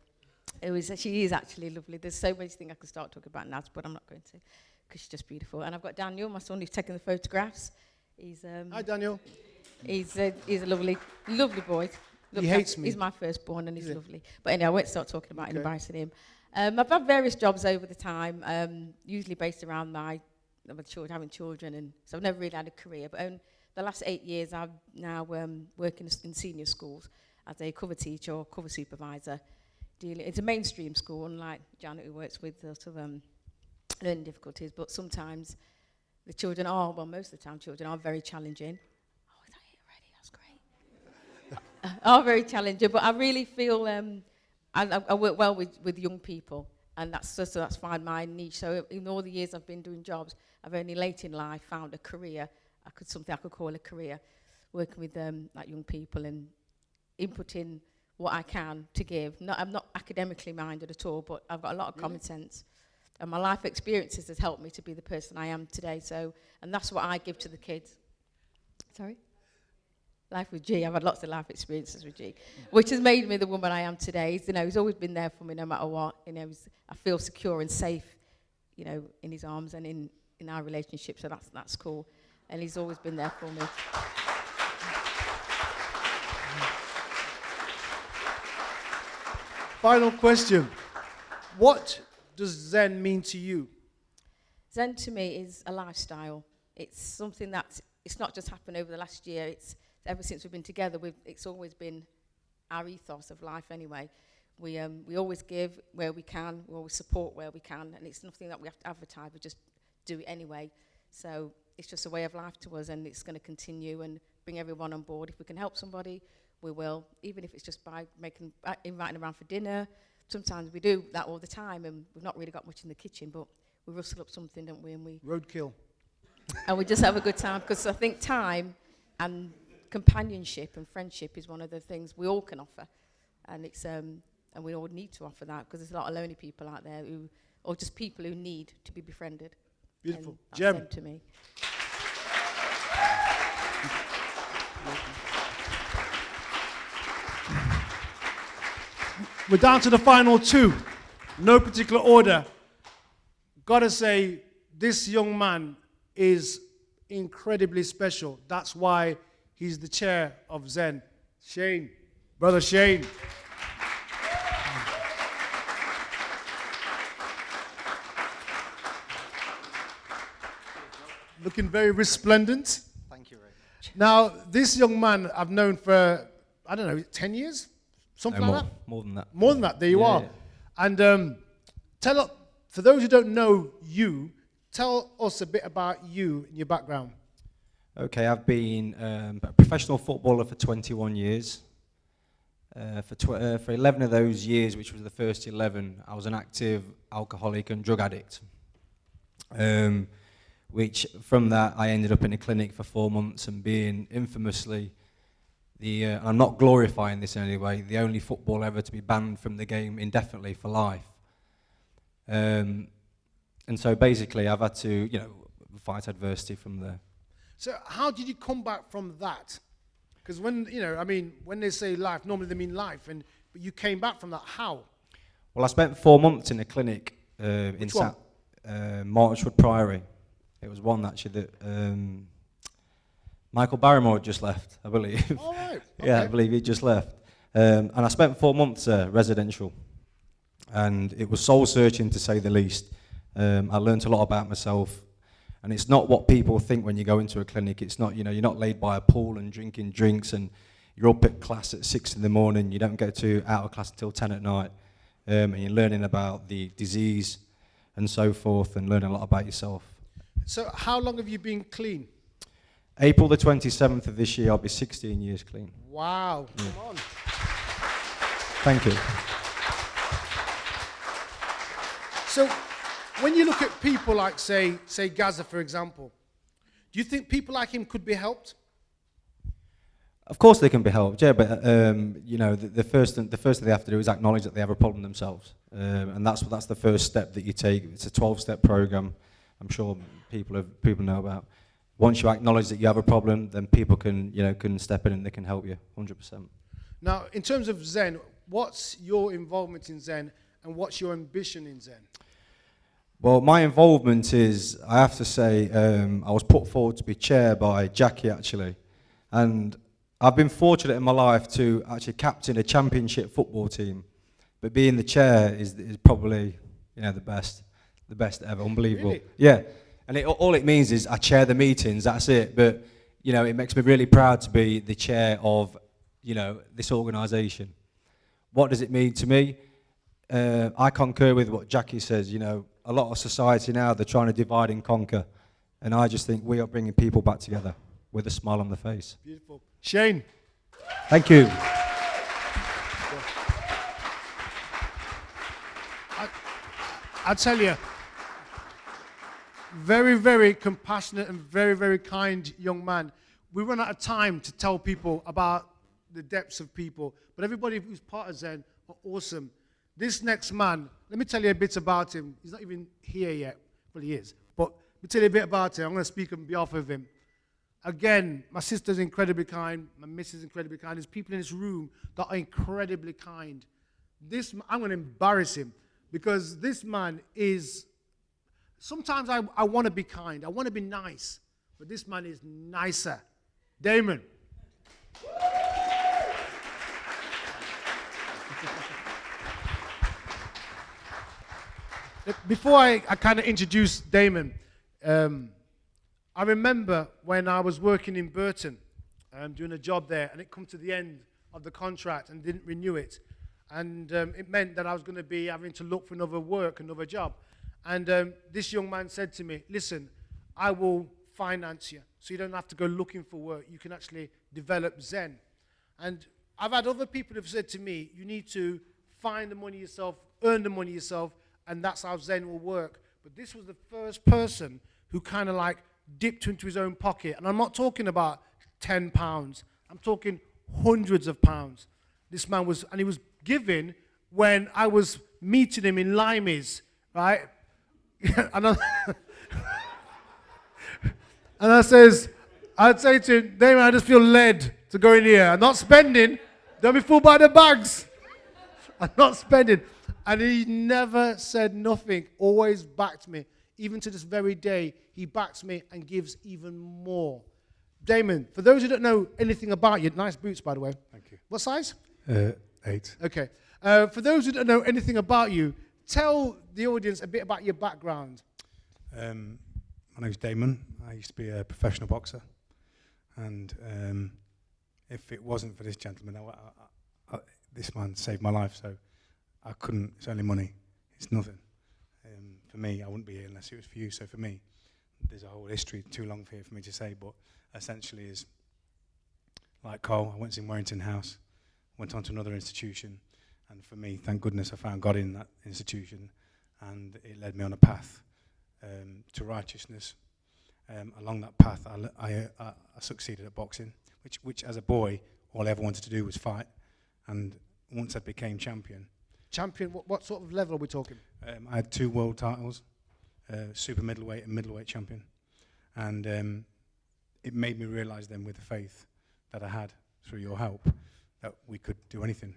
She is actually lovely. There's so many things I could start talking about Naz, but I'm not going to, because she's just beautiful. And I've got Daniel, my son, who's taking the photographs. He's Hi, Daniel. He's a lovely boy. He hates me. He's my firstborn, and he's lovely. But anyway, I won't start talking about and embarrassing him. I've had various jobs over the time, usually based around my children, having children, and so I've never really had a career. But the last 8 years, I've now working in senior schools as a cover teacher or cover supervisor. It's a mainstream school, unlike Janet, who works with sort of learning difficulties. But sometimes the children most of the time, children are very challenging. Oh, is that it already? That's great. Are very challenging, but I really feel I work well with young people, and that's fine, my niche. So in all the years I've been doing jobs, I've only late in life found a career, something I could call a career, working with like young people and inputting what I can to give. I'm not academically minded at all, but I've got a lot of common sense. And my life experiences has helped me to be the person I am today. And that's what I give to the kids. Sorry? Life with G. I've had lots of life experiences with G, which has made me the woman I am today. He's always been there for me no matter what. I feel secure and safe, in his arms and in our relationship. So that's cool. And he's always been there for me. Final question. What does ZeN mean to you? ZeN to me is a lifestyle. It's something it's not just happened over the last year. It's ever since we've been together, it's always been our ethos of life anyway. We always give where we can, we always support where we can, and it's nothing that we have to advertise, we just do it anyway. So it's just a way of life to us, and it's going to continue and bring everyone on board. If we can help somebody, we will, even if it's just by inviting around for dinner. Sometimes we do that all the time, and we've not really got much in the kitchen, but we rustle up something, don't we? And roadkill. And we just have a good time, because I think time and companionship and friendship is one of the things we all can offer, and it's and we all need to offer that, because there's a lot of lonely people out there or just people who need to be befriended. Beautiful. And Jem. that's to me. We're down to the final two. No particular order. Gotta say, this young man is incredibly special. That's why he's the chair of ZeN. Shane, brother Shane. Looking very resplendent. Thank you very much. Now, this young man I've known for, 10 years? Something like that? More than that. More than that, there you are. Yeah. And for those who don't know you, tell us a bit about you and your background. Okay, I've been a professional footballer for 21 years. For 11 of those years, which was the first 11, I was an active alcoholic and drug addict. Which from that, I ended up in a clinic for 4 months and being infamously I'm not glorifying this in any way, the only footballer ever to be banned from the game indefinitely for life. And so basically I've had to, fight adversity from there. So how did you come back from that? Because when they say life, normally they mean life, but you came back from that. How? Well, I spent 4 months in a clinic in Marchwood Priory. It was one actually that Michael Barrymore had just left, I believe. All right. Okay. Yeah, I believe he just left. And I spent 4 months residential, and it was soul searching to say the least. I learned a lot about myself, and it's not what people think when you go into a clinic. It's not, you're not laid by a pool and drinking drinks, and you're up at class at 6 in the morning. You don't go out of class until 10 at night, and you're learning about the disease and so forth, and learning a lot about yourself. So how long have you been clean? April the 27th of this year, I'll be 16 years clean. Wow, come on. Thank you. So when you look at people like, say Gaza, for example, do you think people like him could be helped? Of course they can be helped, yeah, but you know, the first thing they have to do is acknowledge that they have a problem themselves, and that's the first step that you take. It's a 12-step program. I'm sure people know about. Once you acknowledge that you have a problem, then people can step in and they can help you 100%. Now, in terms of ZeN, what's your involvement in ZeN, and what's your ambition in ZeN? Well, my involvement is, I have to say, I was put forward to be chair by Jackie, actually. And I've been fortunate in my life to actually captain a championship football team. But being the chair is probably, the best ever. Unbelievable. Really? Yeah. And all it means is I chair the meetings, that's it. But, it makes me really proud to be the chair of, this organisation. What does it mean to me? I concur with what Jackie says, a lot of society now, they're trying to divide and conquer. And I just think we are bringing people back together with a smile on the face. Beautiful. Shane. Thank you. I tell you, very, very compassionate and very, very kind young man. We run out of time to tell people about the depths of people, but everybody who's part of ZeN are awesome. This next man, let me tell you a bit about him. He's not even here yet. Well, he is. But let me tell you a bit about him. I'm going to speak on behalf of him. Again, my sister's incredibly kind. My missus is incredibly kind. There's people in this room that are incredibly kind. I'm going to embarrass him because this man is... Sometimes I want to be kind. I want to be nice. But this man is nicer. Damon. Before I kind of introduce Damon, I remember when I was working in Burton, doing a job there, and it come to the end of the contract and didn't renew it. And it meant that I was going to be having to look for another job. And this young man said to me, listen, I will finance you, so you don't have to go looking for work. You can actually develop ZeN. And I've had other people who have said to me, you need to find the money yourself, earn the money yourself, and that's how ZeN will work. But this was the first person who kind of like dipped into his own pocket. And I'm not talking about £10. I'm talking hundreds of pounds. This man was, and he was giving when I was meeting him in Limeys, right? And I'd say to him, Damon, I just feel led to go in here. I'm not spending. Don't be fooled by the bags. I'm not spending. And he never said nothing, always backed me. Even to this very day, he backs me and gives even more. Damon, for those who don't know anything about you, nice boots, by the way. Thank you. What size? 8. Okay. For those who don't know anything about you, tell the audience a bit about your background. My name's Damon. I used to be a professional boxer. And if it wasn't for this gentleman, this man saved my life, so I couldn't, it's only money, it's nothing. For me, I wouldn't be here unless it was for you, so for me, there's a whole history, too long for me to say, but essentially is, like Cole, I went to Warrington House, went on to another institution, and for me, thank goodness I found God in that institution, and it led me on a path to righteousness. Along that path, I succeeded at boxing, which as a boy, all I ever wanted to do was fight, and once I became champion. Champion, what sort of level are we talking? I had 2 world titles, super middleweight and middleweight champion, and it made me realise then with the faith that I had through your help that we could do anything,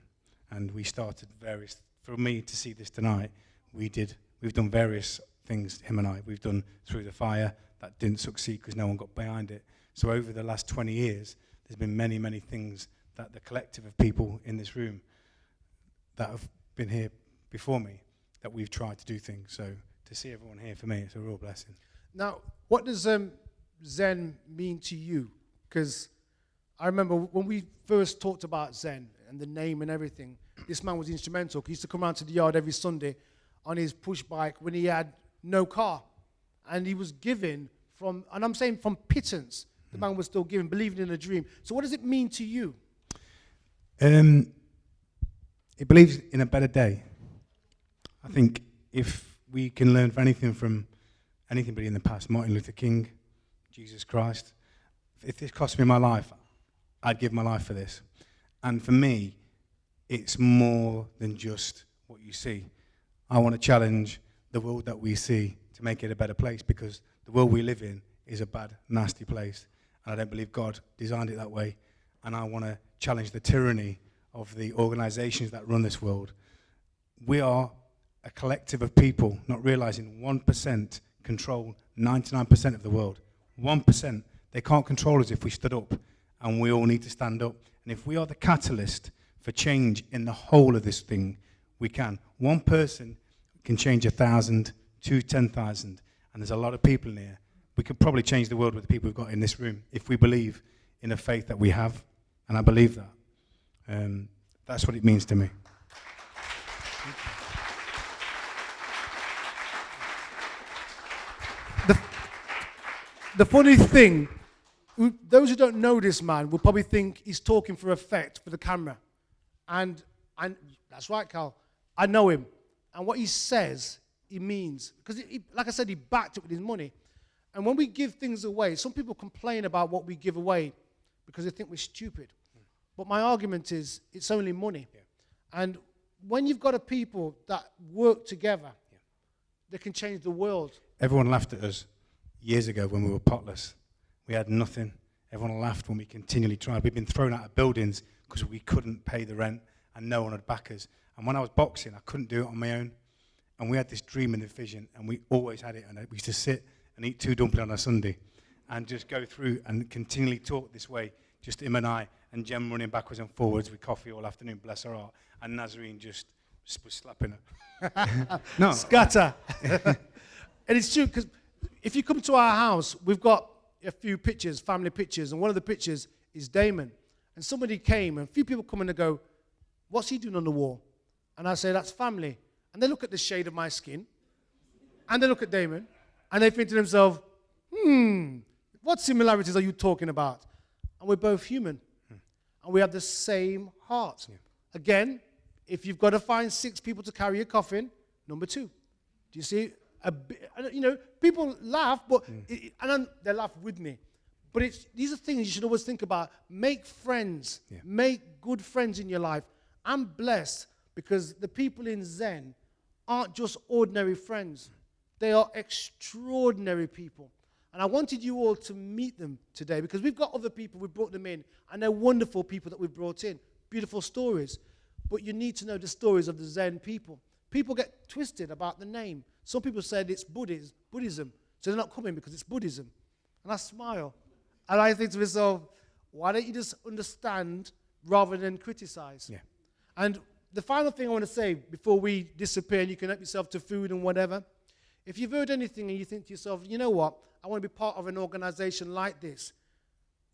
and we started various. For me to see this tonight, we've done various things. Him and I, we've done Through the Fire that didn't succeed because no one got behind it. So over the last 20 years, there's been many, many things that the collective of people in this room that have been here before me, that we've tried to do things. So to see everyone here, for me, it's a real blessing. Now, what does ZeN mean to you? Because I remember when we first talked about ZeN and the name and everything, this man was instrumental. He used to come around to the yard every Sunday on his push bike when he had no car. And he was giving from, and I'm saying from pittance, the man was still giving, believing in a dream. So what does it mean to you? It believes in a better day. I think if we can learn anything from anybody in the past, Martin Luther King, Jesus Christ, if this cost me my life, I'd give my life for this. And for me, it's more than just what you see. I want to challenge the world that we see to make it a better place, because the world we live in is a bad, nasty place. And I don't believe God designed it that way. And I want to challenge the tyranny of the organizations that run this world. We are a collective of people not realizing 1% control 99% of the world. 1%. They can't control us if we stood up, and we all need to stand up. And if we are the catalyst for change in the whole of this thing, we can. One person can change 1,000 to 10,000, and there's a lot of people in here. We could probably change the world with the people we've got in this room if we believe in a faith that we have, and I believe that. That's what it means to me. The funny thing, those who don't know this man will probably think he's talking for effect for the camera. And that's right, Carl. I know him. And what he says, he means. Because, like I said, he backed it with his money. And when we give things away, some people complain about what we give away because they think we're stupid. But my argument is, it's only money. Yeah. And when you've got a people that work together, they can change the world. Everyone laughed at us years ago when we were potless. We had nothing. Everyone laughed when we continually tried. We'd been thrown out of buildings because we couldn't pay the rent and no one had back us. And when I was boxing, I couldn't do it on my own. And we had this dream and a vision, and we always had it. And we used to sit and eat 2 dumplings on a Sunday and just go through and continually talk this way, just him and I, and Jem running backwards and forwards with coffee all afternoon, bless her heart, and Nazarene just was slapping her. No. Scatter. And it's true, because if you come to our house, we've got a few pictures, family pictures, and one of the pictures is Damon. And somebody came, and a few people come in and go, what's he doing on the wall? And I say, that's family. And they look at the shade of my skin, and they look at Damon, and they think to themselves, what similarities are you talking about? And we're both human, and we have the same heart. Yeah. Again, if you've got to find 6 people to carry a coffin, number 2. Do you see? People laugh, but and they laugh with me. But these are things you should always think about. Make friends. Yeah. Make good friends in your life. I'm blessed because the people in ZeN aren't just ordinary friends. They are extraordinary people. And I wanted you all to meet them today because we've got other people, we've brought them in, and they're wonderful people that we've brought in. Beautiful stories. But you need to know the stories of the ZeN people. People get twisted about the name. Some people said it's Buddhism, so they're not coming because it's Buddhism. And I smile. And I think to myself, why don't you just understand rather than criticize? Yeah. And the final thing I want to say before we disappear and you can help yourself to food and whatever, if you've heard anything and you think to yourself, you know what, I want to be part of an organization like this,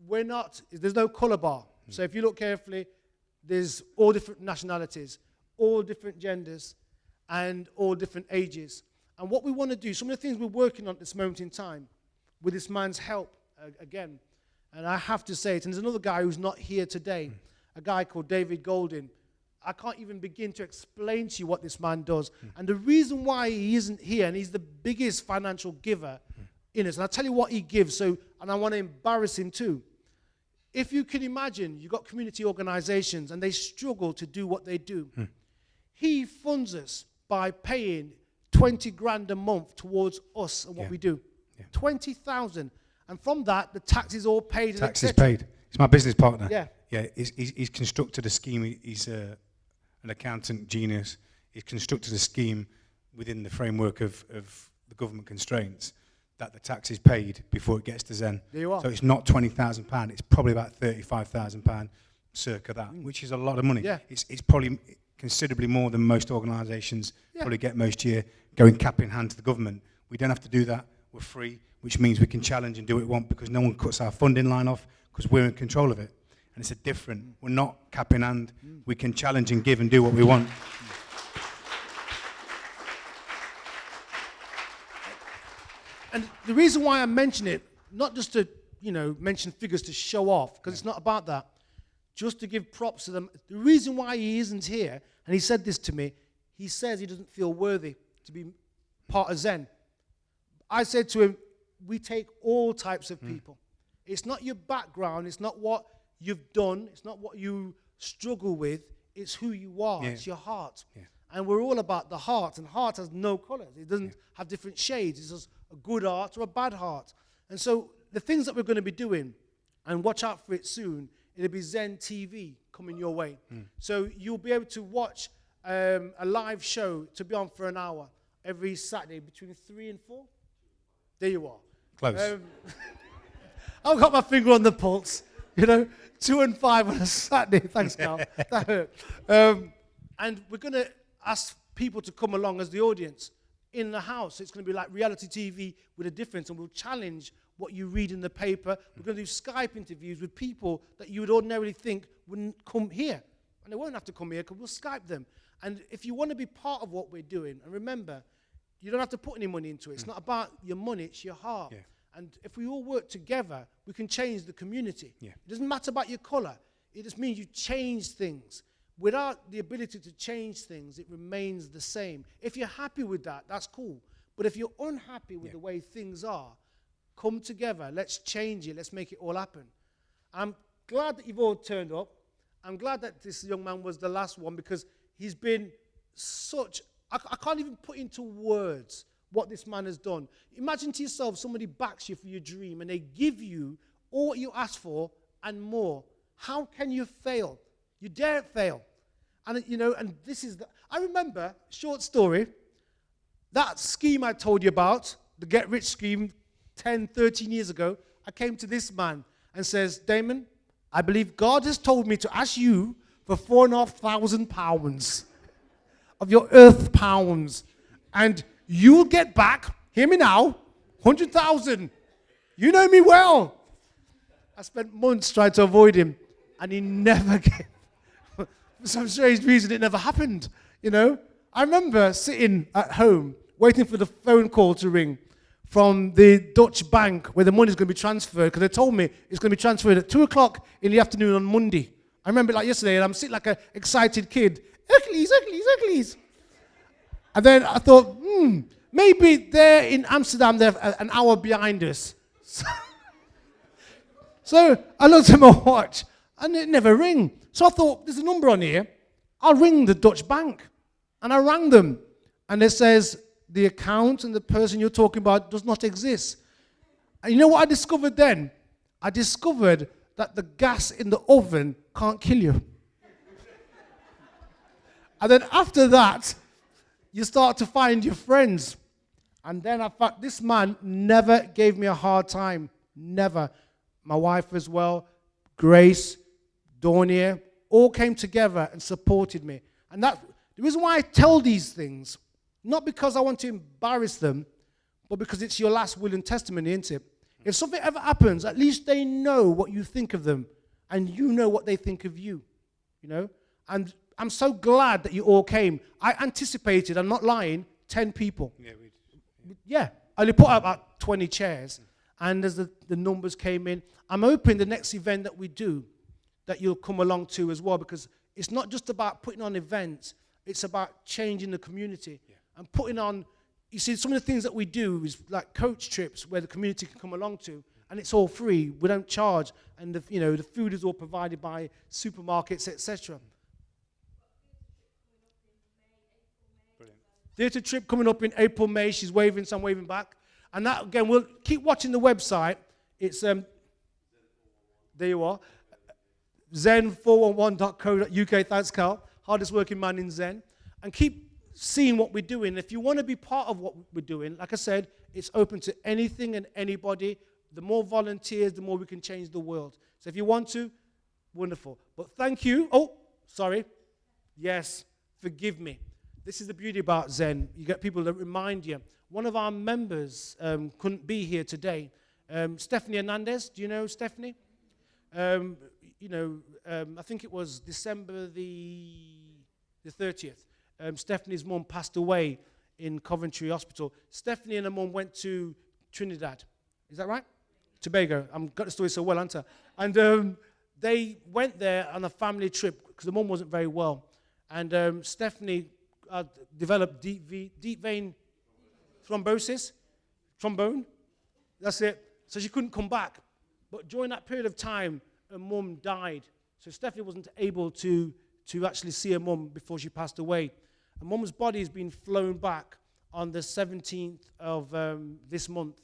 there's no color bar. So if you look carefully, there's all different nationalities, all different genders, and all different ages. And what we want to do, some of the things we're working on at this moment in time, with this man's help, again, and I have to say it, and there's another guy who's not here today, a guy called David Golden. I can't even begin to explain to you what this man does. And the reason why he isn't here, and he's the biggest financial giver in us, and I'll tell you what he gives, and I want to embarrass him too. If you can imagine, you've got community organizations, and they struggle to do what they do. He funds us by paying 20 grand a month towards us and what we do. 20,000. And from that, the tax is all paid. Tax is paid. He's my business partner. Yeah. Yeah, he's constructed a scheme. He's an accountant genius. He's constructed a scheme within the framework of the government constraints that the tax is paid before it gets to ZeN. There you are. So it's not £20,000. It's probably about £35,000, circa that, which is a lot of money. Yeah. It's probably considerably more than most organisations probably get most year, going cap in hand to the government. We don't have to do that. We're free, which means we can challenge and do what we want because no one cuts our funding line off because we're in control of it. And it's we're not cap in hand. We can challenge and give and do what we want. And the reason why I mention it, not just to, mention figures to show off, because it's not about that, just to give props to them. The reason why he isn't here, and he said this to me, he says he doesn't feel worthy to be part of ZeN. I said to him, we take all types of people. It's not your background, it's not what you've done. It's not what you struggle with. It's who you are. Yeah. It's your heart. Yeah. And we're all about the heart. And heart has no colors. It doesn't have different shades. It's just a good heart or a bad heart. And so the things that we're going to be doing, and watch out for it soon, it'll be ZeN TV coming your way. So you'll be able to watch a live show to be on for an hour every Saturday between 3 and 4. There you are. Close. I've got my finger on the pulse, 2 and 5 on a Saturday. Thanks, Carl. That hurt. And we're going to ask people to come along as the audience in the house. It's going to be like reality TV with a difference, and we'll challenge what you read in the paper. We're going to do Skype interviews with people that you would ordinarily think wouldn't come here. And they won't have to come here because we'll Skype them. And if you want to be part of what we're doing, and remember, you don't have to put any money into it. It's not about your money, it's your heart. Yeah. And if we all work together, we can change the community. Yeah. It doesn't matter about your color. It just means you change things. Without the ability to change things, it remains the same. If you're happy with that, that's cool. But if you're unhappy with the way things are, come together. Let's change it. Let's make it all happen. I'm glad that you've all turned up. I'm glad that this young man was the last one, because he's been such... I can't even put into words what this man has done. Imagine to yourself, somebody backs you for your dream and they give you all what you asked for and more. How can you fail? You daren't fail. And, and this is I remember, short story, that scheme I told you about, the Get Rich scheme 10, 13 years ago, I came to this man and says, Damon, I believe God has told me to ask you for £4,500 of your earth pounds. And you'll get back, hear me now, 100,000. You know me well. I spent months trying to avoid him, and he never came. For some strange reason, it never happened, I remember sitting at home, waiting for the phone call to ring from the Dutch bank where the money's going to be transferred, because they told me it's going to be transferred at 2 o'clock in the afternoon on Monday. I remember it like yesterday, and I'm sitting like an excited kid. Hercules. And then I thought, maybe they're in Amsterdam, they're an hour behind us. So I looked at my watch, and it never rang. So I thought, there's a number on here. I'll ring the Dutch bank. And I rang them. And it says, the account and the person you're talking about does not exist. And you know what I discovered then? I discovered that the gas in the oven can't kill you. And then after that, you start to find your friends. And then I found this man never gave me a hard time. Never. My wife as well, Grace, Dornier, all came together and supported me. And that the reason why I tell these things, not because I want to embarrass them, but because it's your last will and testimony, isn't it? If something ever happens, at least they know what you think of them, and you know what they think of you, And I'm so glad that you all came. I anticipated, I'm not lying, 10 people. Yeah, I only put out about 20 chairs. And as the numbers came in, I'm hoping the next event that we do, that you'll come along to as well, because it's not just about putting on events, it's about changing the community. And putting on, you see, some of the things that we do is like coach trips where the community can come along to, and it's all free, we don't charge, and the food is all provided by supermarkets, etc. Theatre trip coming up in April, May. She's waving, so I'm waving back. And that, again, we'll keep watching the website. It's, there you are, zen411.co.uk. Thanks, Carl. Hardest working man in Zen. And keep seeing what we're doing. If you want to be part of what we're doing, like I said, it's open to anything and anybody. The more volunteers, the more we can change the world. So if you want to, wonderful. But thank you. Oh, sorry. Yes, forgive me. This is the beauty about Zen. You get people that remind you. One of our members couldn't be here today. Stephanie Hernandez, do you know Stephanie? I think it was December the 30th. Stephanie's mum passed away in Coventry Hospital. Stephanie and her mum went to Trinidad. Is that right? Tobago. I've got the story so well, haven't I? And they went there on a family trip because the mum wasn't very well. And Stephanie developed deep vein thrombosis, trombone. That's it. So she couldn't come back. But during that period of time, her mum died. So Stephanie wasn't able to actually see her mum before she passed away. Her mum's body has been flown back on the 17th of this month.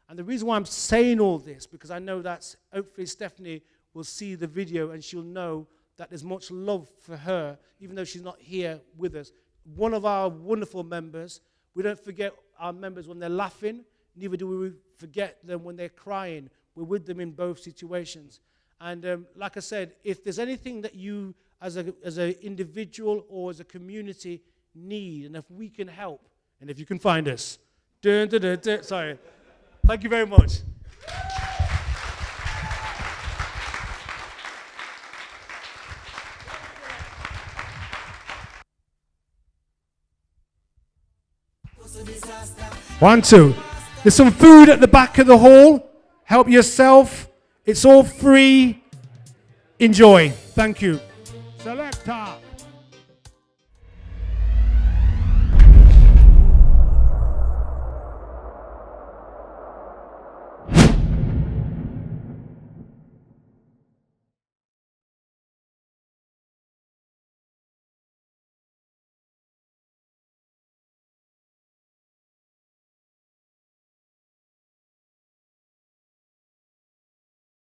And the reason why I'm saying all this, because I know that hopefully Stephanie will see the video and she'll know that there's much love for her, even though she's not here with us. One of our wonderful members, we don't forget our members when they're laughing, neither do we forget them when they're crying. We're with them in both situations. And like I said, if there's anything that you as an individual or as a community need, and if we can help, and if you can find us, sorry. Thank you very much. One, two. There's some food at the back of the hall. Help yourself. It's all free. Enjoy. Thank you. Selector.